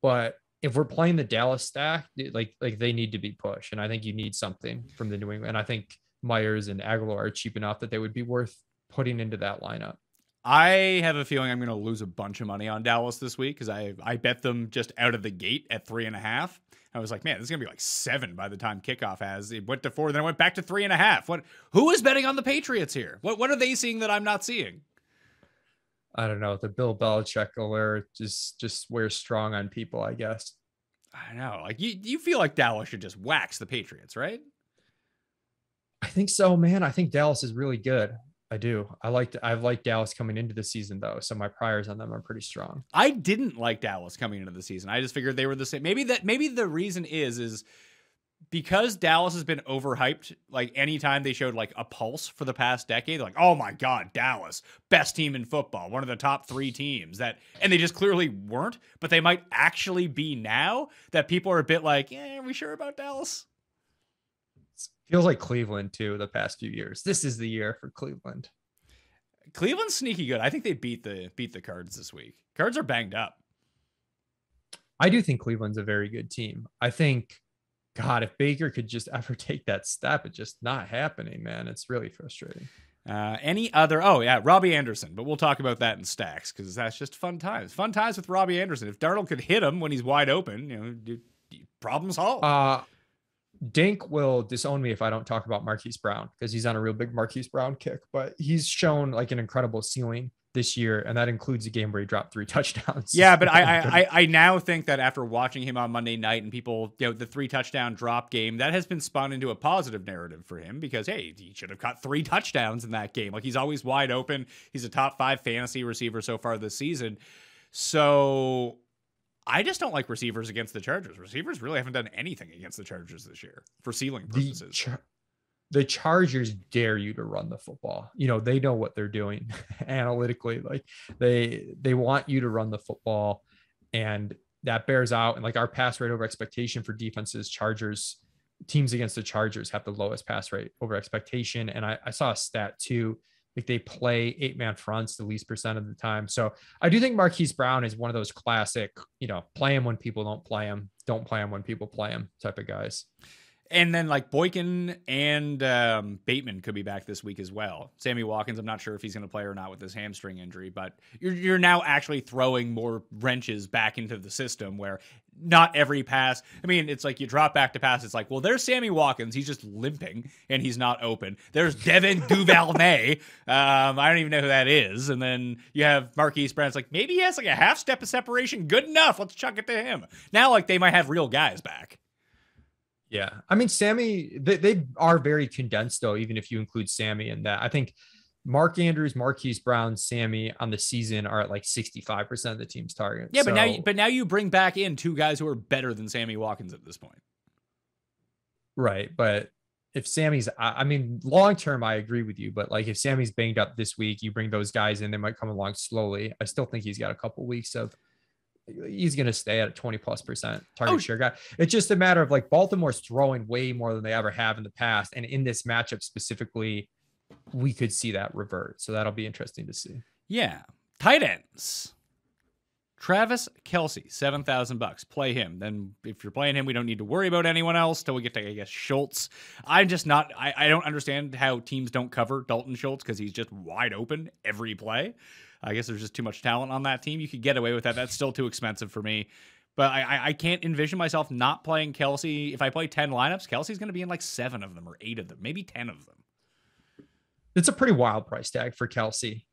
But if we're playing the Dallas stack, like they need to be pushed. And I think you need something from the New England. And I think Myers and Aguilar are cheap enough that they would be worth putting into that lineup. I have a feeling I'm going to lose a bunch of money on Dallas this week because I bet them just out of the gate at 3.5. I was like, man, this is going to be like 7 by the time kickoff has. It went to 4, then it went back to 3.5. Who is betting on the Patriots here? What are they seeing that I'm not seeing? I don't know. The Bill Belichick alert just wears strong on people, I guess. I know. Like you feel like Dallas should just wax the Patriots, right? I think so, man. I think Dallas is really good. I do. I've liked Dallas coming into the season though, so my priors on them are pretty strong. I didn't like Dallas coming into the season. I just figured they were the same. Maybe the reason is because Dallas has been overhyped. Like anytime they showed like a pulse for the past decade, like, oh my God, Dallas, best team in football, one of the top 3 teams and they just clearly weren't, but they might actually be now that people are a bit like, are we sure about Dallas? Feels like Cleveland too the past few years. This is the year for Cleveland. Cleveland's sneaky good. I think they beat the Cards this week. Cards are banged up. I do think Cleveland's a very good team. I think, God, if Baker could just ever take that step, it's just not happening, man. It's really frustrating. Any other? Oh yeah, Robbie Anderson. But we'll talk about that in stacks because that's just fun times. Fun times with Robbie Anderson. If Darnold could hit him when he's wide open, problem solved. Dink will disown me if I don't talk about Marquise Brown because he's on a real big Marquise Brown kick, but he's shown like an incredible ceiling this year, and that includes a game where he dropped 3 touchdowns. Yeah, but I now think that after watching him on Monday night and people, the 3 touchdown drop game, that has been spun into a positive narrative for him because, hey, he should have caught 3 touchdowns in that game. Like he's always wide open. He's a top 5 fantasy receiver so far this season. So I just don't like receivers against the Chargers. Receivers really haven't done anything against the Chargers this year for ceiling purposes. The Chargers dare you to run the football. They know what they're doing analytically. Like they want you to run the football, and that bears out. And like our pass rate over expectation for defenses, teams against the Chargers have the lowest pass rate over expectation. And I saw a stat too. Like they play 8-man fronts the least percent of the time. So I do think Marquise Brown is one of those classic, play him when people don't play him, don't play him when people play him type of guys. And then like Boykin and Bateman could be back this week as well. Sammy Watkins, I'm not sure if he's going to play or not with his hamstring injury, but you're now actually throwing more wrenches back into the system where not every pass. I mean, it's like you drop back to pass. It's like, well, there's Sammy Watkins. He's just limping and he's not open. There's Devin Duvernay. I don't even know who that is. And then you have Marquise Brown. It's like, maybe he has like a half step of separation. Good enough. Let's chuck it to him. Now, like they might have real guys back. Yeah. I mean, Sammy, they are very condensed though, even if you include Sammy in that. I think Mark Andrews, Marquise Brown, Sammy on the season are at like 65% of the team's targets. Yeah, but now you bring back in 2 guys who are better than Sammy Watkins at this point. Right. But if Sammy's, I mean, long term, I agree with you, but like if Sammy's banged up this week, you bring those guys in, they might come along slowly. I still think he's got a couple weeks of, he's going to stay at a 20+% target share guy. It's just a matter of like Baltimore's throwing way more than they ever have in the past. And in this matchup specifically, we could see that revert. So that'll be interesting to see. Yeah. Tight ends. Travis Kelce, $7,000. Play him. Then if you're playing him, we don't need to worry about anyone else till we get to, I guess, Schultz. I'm just not, I don't understand how teams don't cover Dalton Schultz because he's just wide open every play. I guess there's just too much talent on that team. You could get away with that. That's still too expensive for me. But I can't envision myself not playing Kelce. If I play 10 lineups, Kelsey's going to be in like 7 of them or 8 of them, maybe 10 of them. It's a pretty wild price tag for Kelce.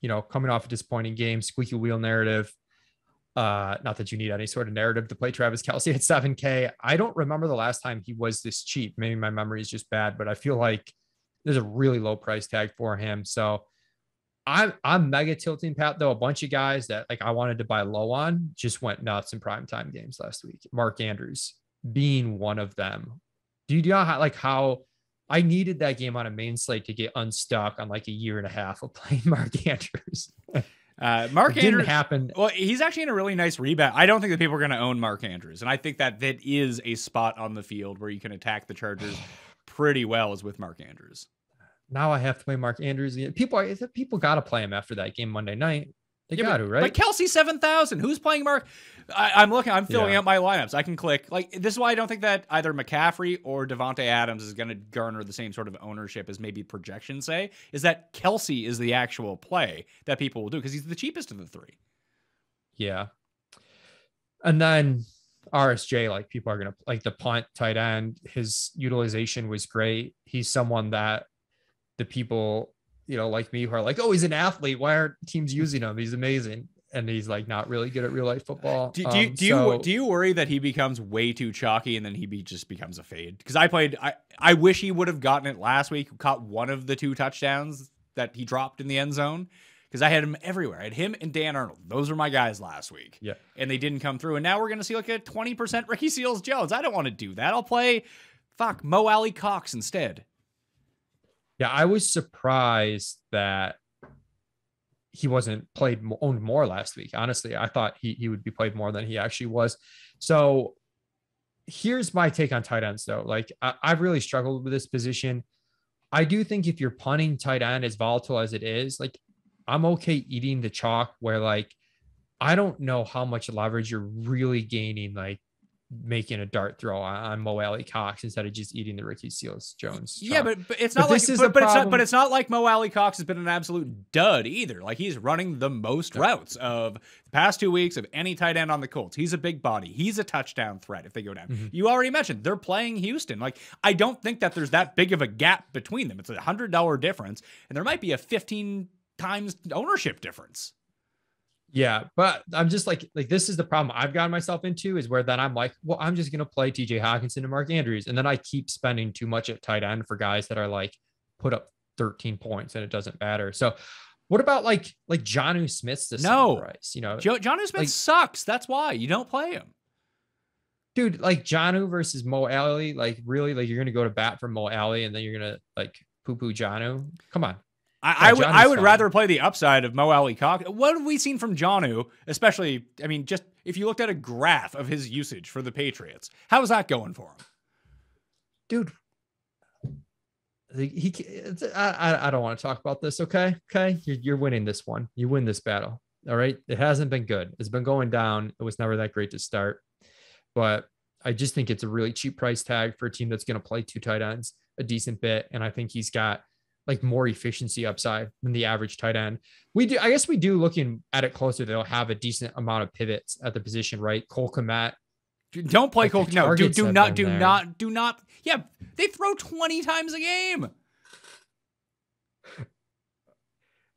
You know, coming off a disappointing game, squeaky wheel narrative. Not that you need any sort of narrative to play Travis Kelce at $7K. I don't remember the last time he was this cheap. Maybe my memory is just bad, but I feel like there's a really low price tag for him. So I'm mega tilting, Pat, though. A bunch of guys that like I wanted to buy low on just went nuts in primetime games last week. Mark Andrews being one of them. Do you know how I needed that game on a main slate to get unstuck on like a year and a half of playing Mark Andrews? Mark Andrews didn't happen. Well, he's actually in a really nice rebound. I don't think that people are going to own Mark Andrews, and I think that is a spot on the field where you can attack the Chargers pretty well is with Mark Andrews. Now I have to play Mark Andrews again. People got to play him after that game Monday night. They got to, right? But Kelce 7,000. Who's playing Mark? I'm filling out my lineups. I can click. Like, this is why I don't think that either McCaffrey or Devontae Adams is going to garner the same sort of ownership as maybe projections say, is that Kelce is the actual play that people will do because he's the cheapest of the 3. Yeah. And then RSJ, like people are going to like the punt tight end. His utilization was great. He's someone that the people, you know, like me who are like, oh, he's an athlete. Why aren't teams using him? He's amazing. And he's like not really good at real life football. Do you worry that he becomes way too chalky and then he just becomes a fade? Because I wish he would have gotten it last week, caught one of the 2 touchdowns that he dropped in the end zone. Because I had him everywhere. I had him and Dan Arnold. Those were my guys last week. Yeah. And they didn't come through. And now we're going to see like a 20% Ricky Seals-Jones. I don't want to do that. I'll play Mo Alley Cox instead. Yeah, I was surprised that he wasn't owned more last week. Honestly, I thought he would be played more than he actually was. So here's my take on tight ends, though. Like I've really struggled with this position. I do think if you're punting tight end as volatile as it is, like I'm okay eating the chalk where like I don't know how much leverage you're really gaining, like making a dart throw on Mo Alley Cox instead of just eating the Ricky Seals-Jones. Yeah, but it's not it's not like Mo Alley Cox has been an absolute dud either. Like he's running the most routes of the past 2 weeks of any tight end on the Colts. He's a big body. He's a touchdown threat if they go down. Mm-hmm. You already mentioned they're playing Houston. Like I don't think that there's that big of a gap between them. It's a $100 difference, and there might be a 15 times ownership difference. Yeah, but I'm just like this is the problem I've gotten myself into is where then I'm like, well, I'm just going to play TJ Hockenson and Mark Andrews. And then I keep spending too much at tight end for guys that are like put up 13 points and it doesn't matter. So what about like Jonnu Smith's the same price? You know, Jonnu Smith sucks. That's why you don't play him. Dude, like Jonnu versus Mo Alley, like really, like you're going to go to bat for Mo Alley and then you're going to like poo-poo Jonnu? Come on. I would rather play the upside of Mo Alley Cox. What have we seen from Jonnu? Especially, I mean, just if you looked at a graph of his usage for the Patriots, how is that going for him? Dude, I don't want to talk about this. Okay. You're winning this one. You win this battle. All right. It hasn't been good. It's been going down. It was never that great to start, but I just think it's a really cheap price tag for a team that's going to play 2 tight ends a decent bit. And I think he's got like more efficiency upside than the average tight end. I guess we do looking at it closer. They'll have a decent amount of pivots at the position, right? Cole Kmet. Don't play Cole. No, do not. Yeah. They throw 20 times a game. At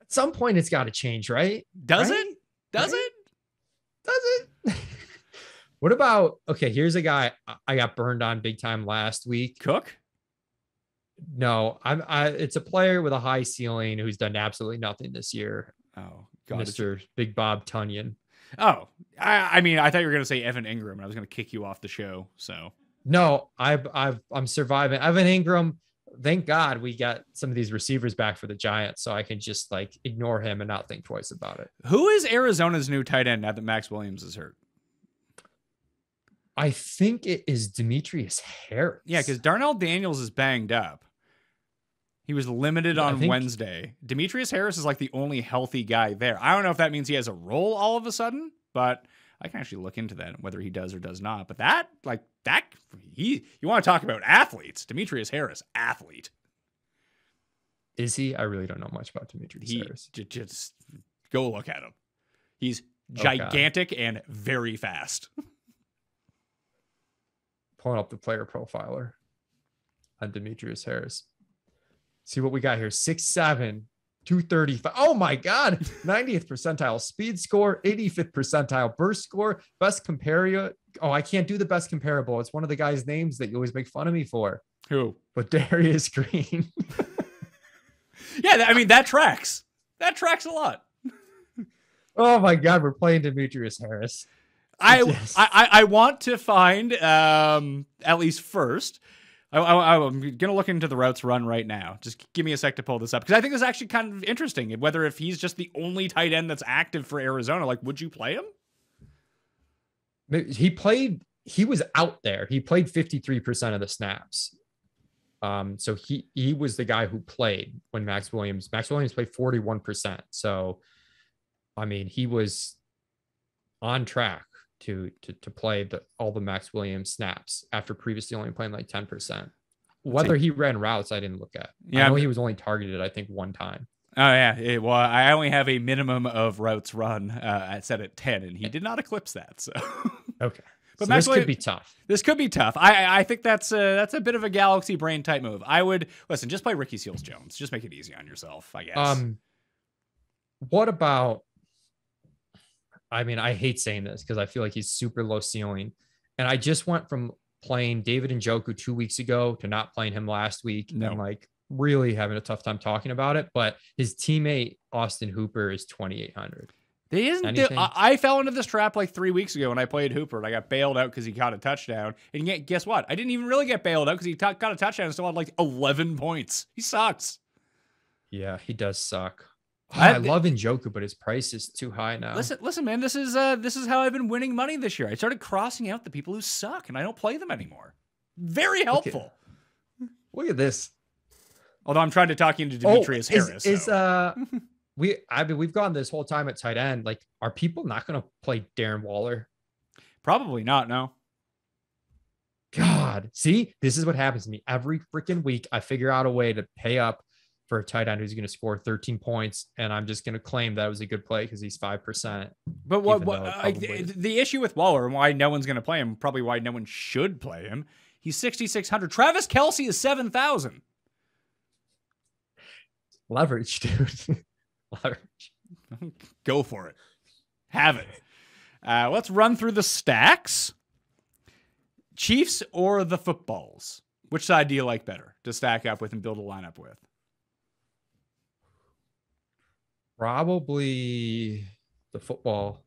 some point it's got to change, right? Does it? What about, okay, here's a guy I got burned on big time last week. Cook? No, it's a player with a high ceiling who's done absolutely nothing this year. Oh, God. Mr. Big Bob Tunyon. Oh, I mean, I thought you were going to say Evan Ingram and I was going to kick you off the show. So no, I'm surviving. Evan Ingram thank God we got some of these receivers back for the Giants, so I can just like ignore him and not think twice about it. Who is Arizona's new tight end now that Max Williams is hurt? I think it is Demetrius Harris. Yeah, because Darnell Daniels is banged up. He was limited on Wednesday. Demetrius Harris is like the only healthy guy there. I don't know if that means he has a role all of a sudden, but I can actually look into that, whether he does or does not. But you want to talk about athletes. Demetrius Harris, athlete. Is he? I really don't know much about Demetrius Harris. Just go look at him. He's gigantic and very fast. Pulling up the player profiler on Demetrius Harris. See what we got here. 6'7", 235. Oh my God. 90th percentile speed score, 85th percentile burst score, best comparable. Oh, I can't do the best comparable. It's one of the guys' names that you always make fun of me for. Who? But Darius Green. Yeah, I mean, that tracks. That tracks a lot. Oh my God. We're playing Demetrius Harris. I want to find, at least first, I'm going to look into the routes run right now. Just give me a sec to pull this up. Because I think this is actually kind of interesting. Whether if he's just the only tight end that's active for Arizona, like, would you play him? He was out there. He played 53% of the snaps. So he was the guy who played when Max Williams played 41%. So, I mean, he was on track to play all the Max Williams snaps after previously only playing like 10%. Whether he ran routes, I didn't look at. Yeah, I know he was only targeted, I think, one time. Oh yeah, well, I only have a minimum of routes run set at 10, and he did not eclipse that. So okay, but so this could be tough. This could be tough. I think that's a bit of a galaxy brain type move. I would listen. Just play Ricky Seals-Jones. Just make it easy on yourself, I guess. What about? I mean, I hate saying this because I feel like he's super low ceiling. And I just went from playing David Njoku 2 weeks ago to not playing him last week. No. And like really having a tough time talking about it. But his teammate, Austin Hooper, is 2,800. I fell into this trap like 3 weeks ago when I played Hooper and I got bailed out because he caught a touchdown. And guess what? I didn't even really get bailed out because he got a touchdown and still had like 11 points. He sucks. Yeah, he does suck. I love Njoku, but his price is too high now. Listen, man. This is how I've been winning money this year. I started crossing out the people who suck, and I don't play them anymore. Very helpful. Look at this. Although I'm trying to talk you into Demetrius Harris. We've gone this whole time at tight end. Like, are people not going to play Darren Waller? Probably not. No. God, see, this is what happens to me every freaking week. I figure out a way to pay up for a tight end who's going to score 13 points, and I'm just going to claim that was a good play because he's 5%. But the issue with Waller and why no one's going to play him, probably why no one should play him, he's 6,600. Travis Kelce is 7,000. Leverage, dude. Leverage. Go for it. Have it. Let's run through the stacks. Chiefs or the footballs? Which side do you like better to stack up with and build a lineup with? Probably the football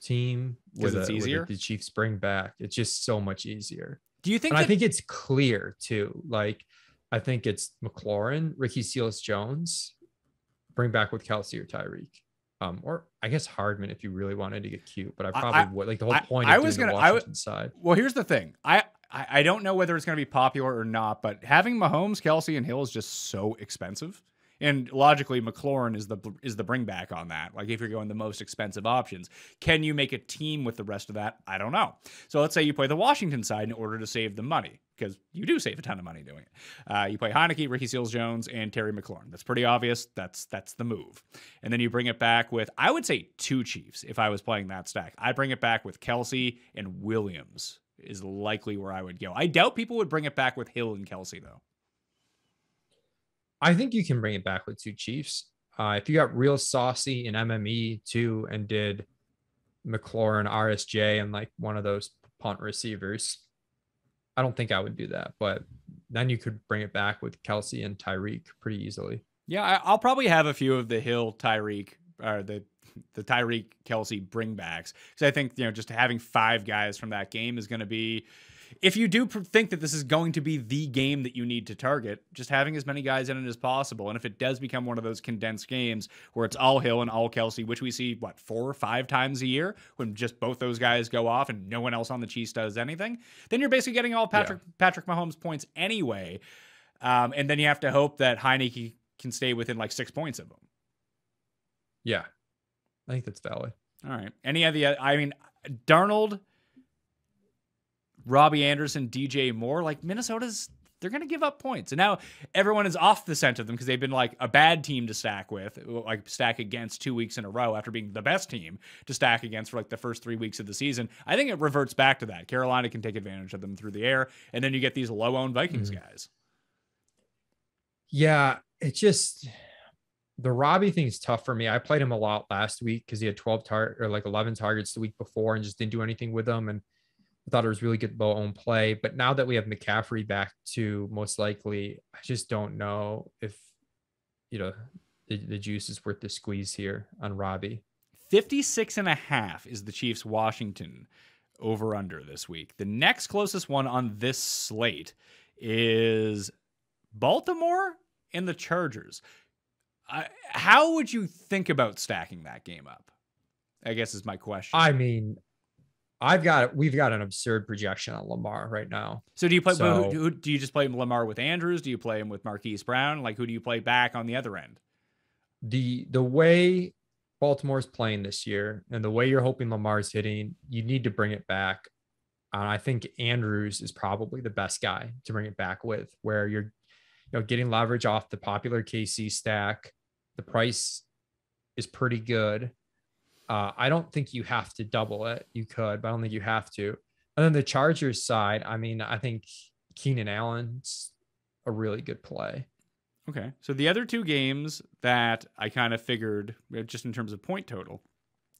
team because it's easier. The Chiefs bring back. It's just so much easier. Do you think? I think it's clear too. Like, I think it's McLaurin, Ricky Seals-Jones, bring back with Kelce or Tyreek, or I guess Hardman if you really wanted to get cute. But I probably would like the whole point. Of the Washington side. Well, here's the thing. I don't know whether it's going to be popular or not, but having Mahomes, Kelce, and Hill is just so expensive. And logically, McLaurin is the bring back on that. Like, if you're going the most expensive options, can you make a team with the rest of that? I don't know. So let's say you play the Washington side in order to save the money, because you do save a ton of money doing it. You play Heineke, Ricky Seals-Jones, and Terry McLaurin. That's pretty obvious. That's the move. And then you bring it back with, I would say, 2 Chiefs if I was playing that stack. I'd bring it back with Kelce and Williams is likely where I would go. I doubt people would bring it back with Hill and Kelce, though. I think you can bring it back with 2 Chiefs. If you got real saucy in MME too and did McLaurin, RSJ, and like one of those punt receivers, I don't think I would do that. But then you could bring it back with Kelce and Tyreek pretty easily. Yeah, I'll probably have a few of the Hill, Tyreek, or the Tyreek, Kelce bringbacks, because I think just having 5 guys from that game is going to be if you do think that this is going to be the game that you need to target, just having as many guys in it as possible. And if it does become one of those condensed games where it's all Hill and all Kelsey, which we see, 4 or 5 times a year when just both those guys go off and no one else on the Chiefs does anything, then you're basically getting all Patrick Mahomes points anyway. And then you have to hope that Heineke can stay within like 6 points of them. Yeah, I think that's valid. All right. Any of the, I mean, Darnold, Robbie Anderson, DJ Moore, like Minnesota's, they're going to give up points. And now everyone is off the scent of them because they've been like a bad team to stack with, like stack against 2 weeks in a row after being the best team to stack against for like the first 3 weeks of the season. I think it reverts back to that. Carolina can take advantage of them through the air. And then you get these low-owned Vikings guys. Yeah, it's just the Robbie thing is tough for me. I played him a lot last week because he had 11 targets the week before and just didn't do anything with them. And I thought it was really good low-owned play. But now that we have McCaffrey back to most likely, I just don't know if, the juice is worth the squeeze here on Robbie. 56.5 is the Chiefs Washington over under this week. The next closest one on this slate is Baltimore and the Chargers. How would you think about stacking that game up? I guess is my question. I mean, we've got an absurd projection on Lamar right now. So do you play? Who, do you just play Lamar with Andrews? Do you play him with Marquise Brown? Like, who do you play back on the other end? The way Baltimore's playing this year and the way you're hoping Lamar's hitting, you need to bring it back. And I think Andrews is probably the best guy to bring it back with, where you're getting leverage off the popular KC stack. The price is pretty good. I don't think you have to double it. You could, but I don't think you have to. And then the Chargers side, I mean, I think Keenan Allen's a really good play. Okay. So the other two games that I kind of figured, just in terms of point total,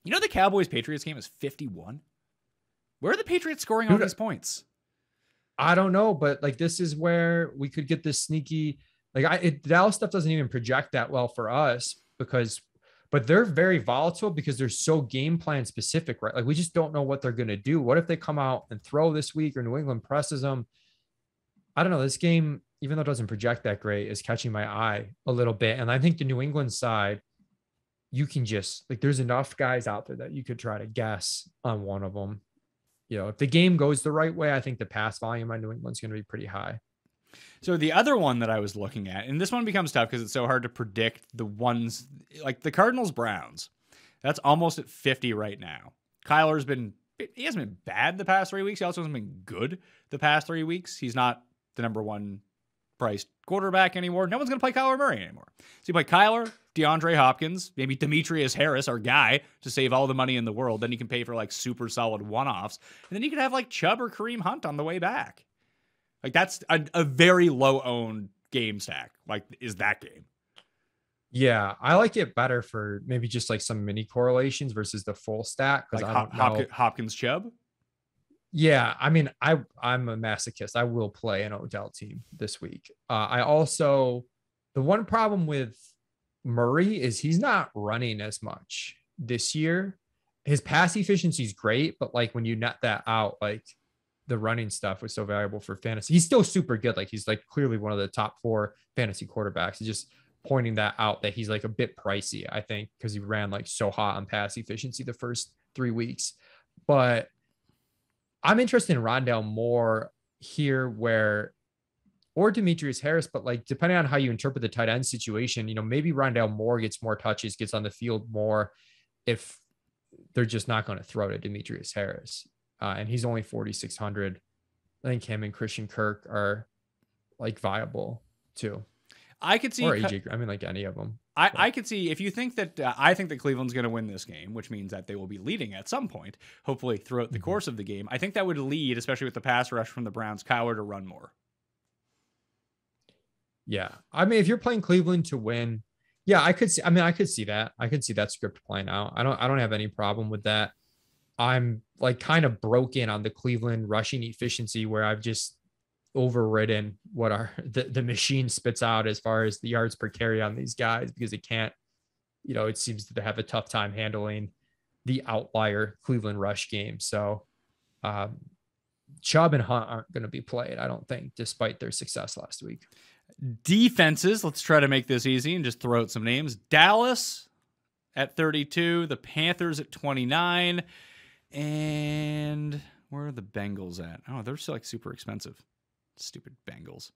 the Cowboys-Patriots game is 51. Where are the Patriots scoring all these points? I don't know, but like this is where we could get this sneaky. Dallas stuff doesn't even project that well for us but they're very volatile because they're so game plan specific, right? Like we just don't know what they're going to do. What if they come out and throw this week or New England presses them? I don't know. This game, even though it doesn't project that great, is catching my eye a little bit. And I think the New England side, you can just there's enough guys out there that you could try to guess on one of them. If the game goes the right way, I think the pass volume on New England's going to be pretty high. So the other one that I was looking at, and this one becomes tough because it's so hard to predict the ones like the Cardinals Browns. That's almost at 50 right now. He hasn't been bad the past 3 weeks. He also hasn't been good the past 3 weeks. He's not the number one priced quarterback anymore. No one's going to play Kyler Murray anymore. So you play Kyler, DeAndre Hopkins, maybe Demetrius Harris, our guy, to save all the money in the world. Then you can pay for like super solid one-offs. And then you could have like Chubb or Kareem Hunt on the way back. Like that's a very low-owned game stack. Like is that game. Yeah, I like it better for maybe just like some mini correlations versus the full stack. Like Hopkins Chubb? Yeah, I mean, I'm a masochist. I will play an Odell team this week. The one problem with Murray is he's not running as much this year. His pass efficiency is great, but like when you net that out, like the running stuff was so valuable for fantasy. He's still super good. Like he's like clearly one of the top 4 fantasy quarterbacks. He's just pointing that out that he's like a bit pricey, I think, because he ran like so hot on pass efficiency the first 3 weeks. But I'm interested in Rondale Moore here or Demetrius Harris, but like depending on how you interpret the tight end situation, maybe Rondale Moore gets more touches, gets on the field more if they're just not going to throw to Demetrius Harris. And he's only 4,600. I think him and Christian Kirk are like viable too. I could see, or AJ. I mean, like any of them. I could see if you think that I think that Cleveland's going to win this game, which means that they will be leading at some point, hopefully throughout the course of the game. I think that would lead, especially with the pass rush from the Browns, Kyler to run more. Yeah, I mean, if you're playing Cleveland to win, yeah, I could see that. I could see that script playing out. I don't have any problem with that. I'm like kind of broken on the Cleveland rushing efficiency where I've just overridden what the machine spits out as far as the yards per carry on these guys because it can't, it seems to have a tough time handling the outlier Cleveland rush game. So Chubb and Hunt aren't going to be played, I don't think, despite their success last week. Defenses, let's try to make this easy and just throw out some names. Dallas at 32, the Panthers at 29, and where are the Bengals at? Oh, they're still like super expensive. Stupid Bengals.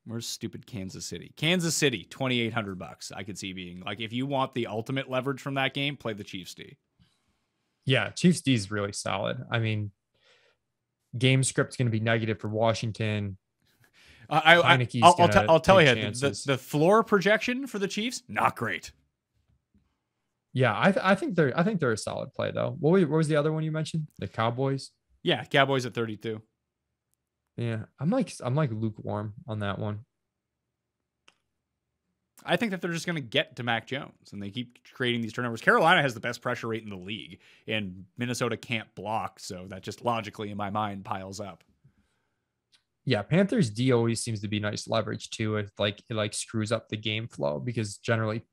Where's stupid Kansas City? Kansas City, $2,800. I could see being like, if you want the ultimate leverage from that game, play the Chiefs D. Yeah, Chiefs D is really solid. I mean, game script's going to be negative for Washington. I'll tell you, the floor projection for the Chiefs, not great. Yeah, I think they're a solid play though. What was the other one you mentioned? The Cowboys. Yeah, Cowboys at 32. Yeah, I'm like lukewarm on that one. I think that they're just going to get to Mac Jones, and they keep creating these turnovers. Carolina has the best pressure rate in the league, and Minnesota can't block, so that just logically in my mind piles up. Yeah, Panthers D always seems to be nice leverage too. It screws up the game flow because generally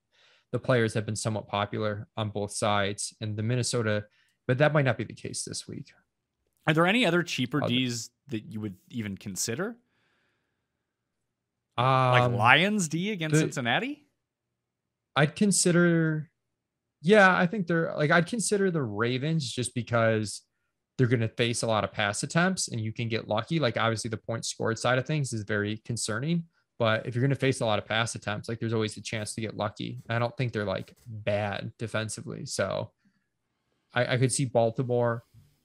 the players have been somewhat popular on both sides, and the Minnesota, but that might not be the case this week. Are there any other cheaper Ds that you would even consider? Like Lions D against Cincinnati? I'd consider, yeah, I think I'd consider the Ravens just because they're going to face a lot of pass attempts and you can get lucky. Like obviously the point scored side of things is very concerning, but if you're going to face a lot of pass attempts, like there's always a chance to get lucky. I don't think they're like bad defensively. So I could see Baltimore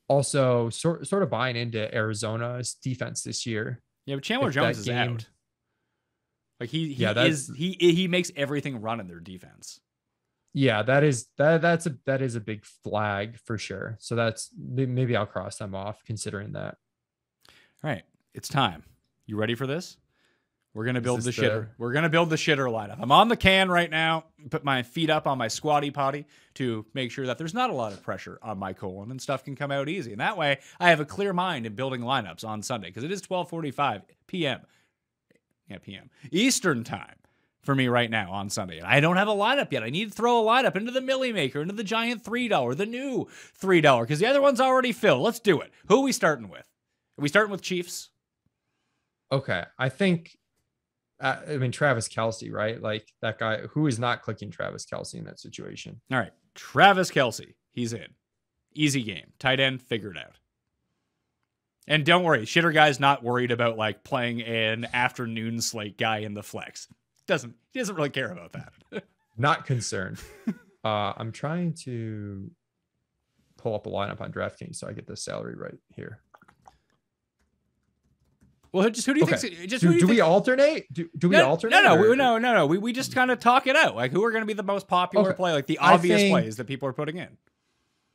also sort of buying into Arizona's defense this year. Yeah, but Chandler Jones is out. Like he makes everything run in their defense. Yeah, that's a big flag for sure. So that's maybe I'll cross them off considering that. All right, it's time. You ready for this? We're gonna build the shitter. We're gonna build the shitter lineup. I'm on the can right now. Put my feet up on my squatty potty to make sure that there's not a lot of pressure on my colon and stuff can come out easy. And that way, I have a clear mind in building lineups on Sunday because it is 12:45 p.m. Yeah, p.m. Eastern time for me right now on Sunday. And I don't have a lineup yet. I need to throw a lineup into the Millie Maker, into the giant $3, the new $3, because the other one's already filled. Let's do it. Who are we starting with? Are we starting with Chiefs? Okay. I think, Travis Kelce, right? Like that guy who is not clicking Travis Kelce in that situation. All right. Travis Kelce. He's in. Easy game. Tight end, figure it out. And don't worry, shitter guy's not worried about like playing an afternoon slate guy in the flex. He doesn't really care about that. Not concerned. I'm trying to pull up a lineup on DraftKings so I get the salary right here. Well, just who do you think? Do we alternate? Do we alternate? No. We just kind of talk it out. Like who are going to be the most popular play? Like the obvious plays that people are putting in.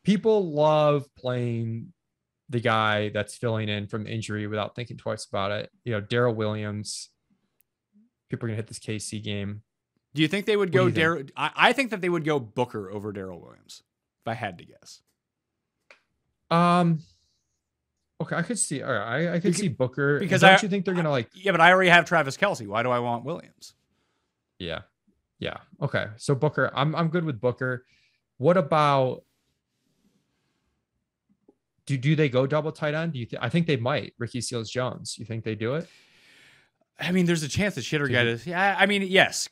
People love playing the guy that's filling in from injury without thinking twice about it. Daryl Williams. People are gonna hit this KC game. Do you think they would go Daryl? I think that they would go Booker over Daryl Williams, if I had to guess. Okay, I could see. All right, I could see Booker because don't you think they're gonna like? Yeah, but I already have Travis Kelce. Why do I want Williams? Yeah. Okay, so Booker, I'm good with Booker. What about? Do they go double tight end? I think they might. Ricky Seals-Jones. You think they do it? I mean, there's a chance that shitter guy is. Yeah, I mean, yes.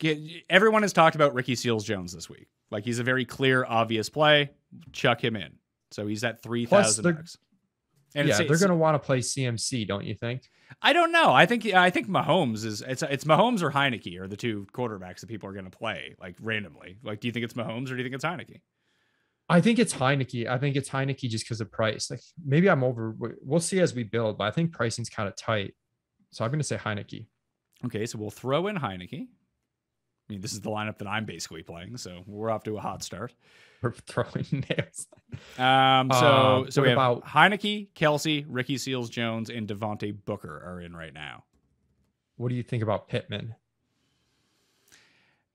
Everyone has talked about Ricky Seals-Jones this week. Like he's a very clear, obvious play. Chuck him in. So he's at 3,000 bucks. And yeah, they're going to want to play CMC, don't you think? I don't know. I think Mahomes is. It's Mahomes or Heineke are the two quarterbacks that people are going to play like randomly. Like, do you think it's Mahomes or do you think it's Heineke? I think it's Heineke. I think it's Heineke just because of price. Like maybe I'm over. We'll see as we build, but I think pricing's kind of tight. So I'm going to say Heineke. Okay, so we'll throw in Heineke. I mean, this is the lineup that I'm basically playing, so we're off to a hot start. We're throwing nails. So we have Heineke, Kelce, Ricky Seals-Jones, and Devontae Booker are in right now. What do you think about Pittman?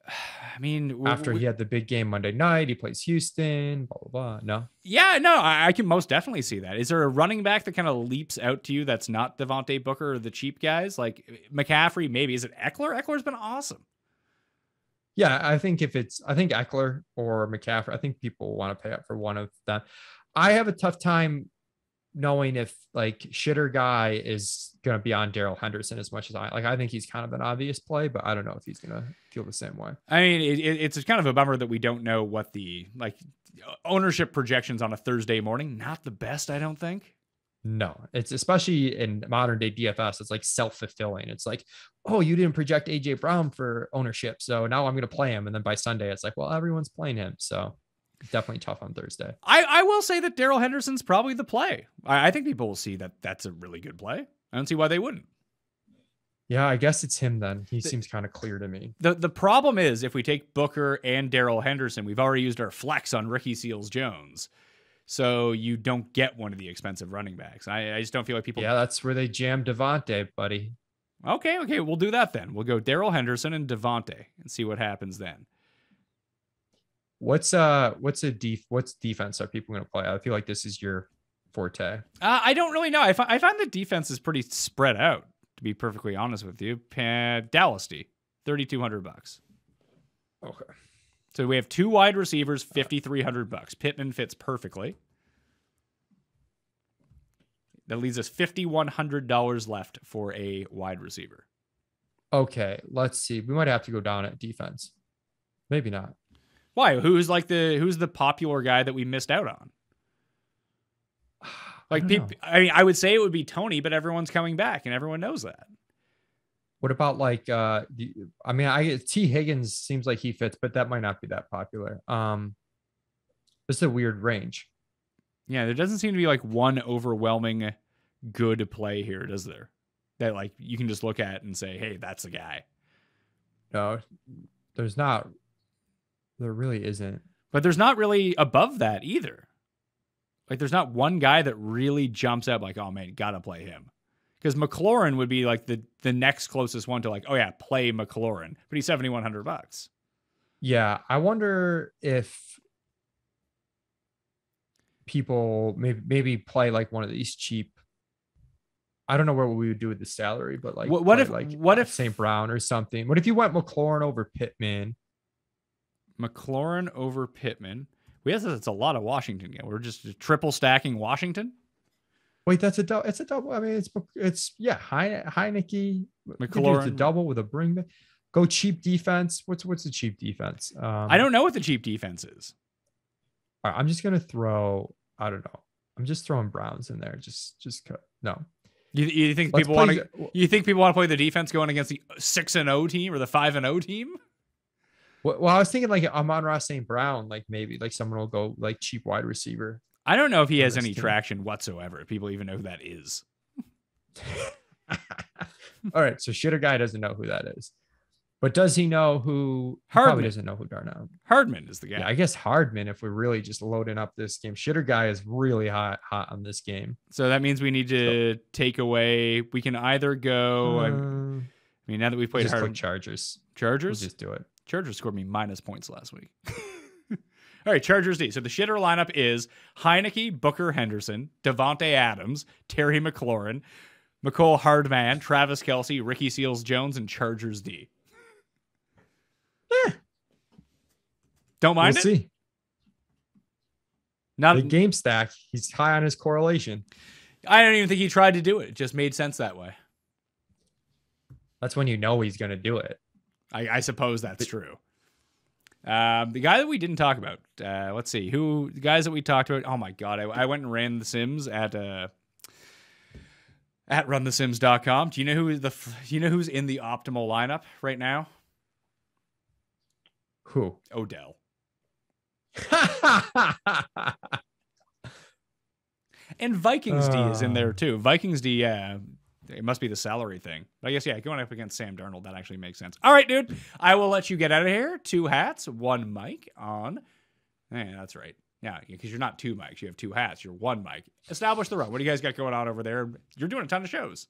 I mean, after he had the big game Monday night, he plays Houston, blah, blah, blah. No? Yeah, no, I can most definitely see that. Is there a running back that kind of leaps out to you that's not Devontae Booker or the cheap guys? Like McCaffrey, maybe. Is it Eckler? Eckler's been awesome. Yeah, I think Eckler or McCaffrey, I think people want to pay up for one of them. I have a tough time knowing if like shitter guy is going to be on Daryl Henderson as much as I think he's kind of an obvious play, but I don't know if he's going to feel the same way. I mean, it's kind of a bummer that we don't know what the ownership projections on a Thursday morning. Not the best, I don't think. No, it's especially in modern day DFS. It's like self-fulfilling. It's like, oh, you didn't project AJ Brown for ownership, so now I'm going to play him. And then by Sunday, it's like, well, everyone's playing him. So definitely tough on Thursday. I will say that Daryl Henderson's probably the play. I think people will see that that's a really good play. I don't see why they wouldn't. Yeah, I guess it's him then. He seems kind of clear to me. The problem is if we take Booker and Daryl Henderson, we've already used our flex on Ricky Seals-Jones. So you don't get one of the expensive running backs. I just don't feel like people. Yeah, that's where they jam Devontae, buddy. Okay, we'll do that then. We'll go Daryl Henderson and Devontae and see what happens then. What's defense are people going to play? I feel like this is your forte. I don't really know. I find the defense is pretty spread out, to be perfectly honest with you. Dallas D, $3,200. Okay. So we have 2 wide receivers, $5,300. Pittman fits perfectly. That leaves us $5,100 left for a wide receiver. Okay, let's see. We might have to go down at defense. Maybe not. Why? Who's the popular guy that we missed out on? Like people, I mean, I would say it would be Tony, but everyone's coming back, and everyone knows that. What about like T Higgins seems like he fits, but that might not be that popular. This is a weird range. Yeah, there doesn't seem to be like one overwhelming good play here, does there? That like you can just look at and say, hey, that's the guy. No, there's not. There really isn't. But there's not really above that either. Like there's not one guy that really jumps up like, oh man, gotta play him. Because McLaurin would be like the next closest one to like, oh yeah, play McLaurin, but he's $7,100. Yeah, I wonder if people maybe play like one of these cheap. I don't know what we would do with the salary, but like what if St. Brown or something? What if you went McLaurin over Pittman? McLaurin over Pittman. It's a lot of Washington. Yeah, we're just triple stacking Washington. Wait, that's a double. It's a double. I mean, it's Heineke. McLaurin. It's a double with a bring back. Go cheap defense. What's the cheap defense? I don't know what the cheap defense is. All right, I'm just gonna throw. I don't know. I'm just throwing Browns in there. Just no. You think people want to? You think people want to play the defense going against the 6-0 team or the 5-0 team? Well, I was thinking like Amon-Ra St. Brown, like maybe like someone will go like cheap wide receiver. I don't know if he has any traction whatsoever. If people even know who that is. All right, so shitter guy doesn't know who that is, but does he know who? Hardman probably doesn't know who Darnell. Hardman is the guy. Yeah, I guess Hardman. If we're really just loading up this game, shitter guy is really hot on this game. So that means we need to take away. We can either go. I mean, now that we've played Hardman, Chargers. We'll just do it. Chargers scored me minus points last week. All right, Chargers D. So the shitter lineup is Heineke, Booker, Henderson, Devontae Adams, Terry McLaurin, Mecole Hardman, Travis Kelce, Ricky Seals-Jones, and Chargers D. Don't mind we'll it. See. Not the game stack. He's high on his correlation. I don't even think he tried to do it. It just made sense that way. That's when you know he's going to do it. I suppose that's true. The guy that we didn't talk about, let's see, the guys that we talked about. Oh my God. I went and ran the Sims at runthesims.com. Do you know who's in the optimal lineup right now? Who? Odell. And Vikings D is in there too. Vikings D, it must be the salary thing. But I guess, yeah, going up against Sam Darnold, that actually makes sense. All right, dude. I will let you get out of here. 2 hats, 1 mic on. Yeah, that's right. Yeah, because you're not 2 mics. You have 2 hats. You're 1 mic. Establish the run. What do you guys got going on over there? You're doing a ton of shows.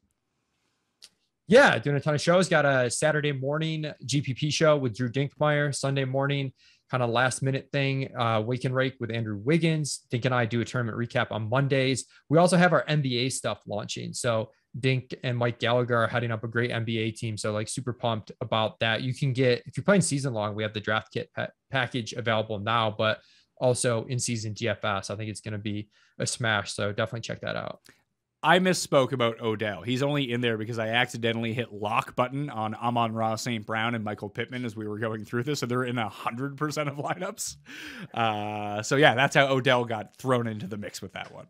Yeah, doing a ton of shows. Got a Saturday morning GPP show with Drew Dinkmeyer. Sunday morning, kind of last minute thing. Wake and Rake with Andrew Wiggins. Dink and I do a tournament recap on Mondays. We also have our NBA stuff launching. So Dink and Mike Gallagher are heading up a great NBA team. So like super pumped about that. You can get, if you're playing season long, we have the draft kit package available now, but also in season DFS. I think it's going to be a smash. So definitely check that out. I misspoke about Odell. He's only in there because I accidentally hit lock button on Amon-Ra St. Brown and Michael Pittman as we were going through this. So they're in 100% of lineups. So yeah, that's how Odell got thrown into the mix with that one.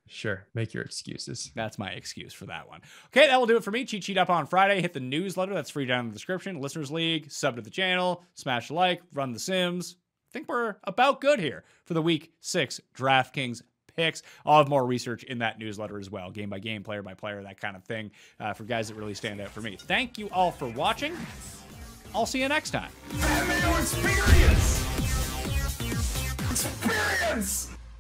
Sure. Make your excuses. That's my excuse for that one. Okay, that will do it for me. Cheat Sheet up on Friday. Hit the newsletter. That's free down in the description. Listeners League, sub to the channel, smash a like, run the Sims. I think we're about good here for the Week 6 DraftKings picks. I'll have more research in that newsletter as well. Game by game, player by player, that kind of thing for guys that really stand out for me. Thank you all for watching. I'll see you next time. Fat Mayo Experience! Experience!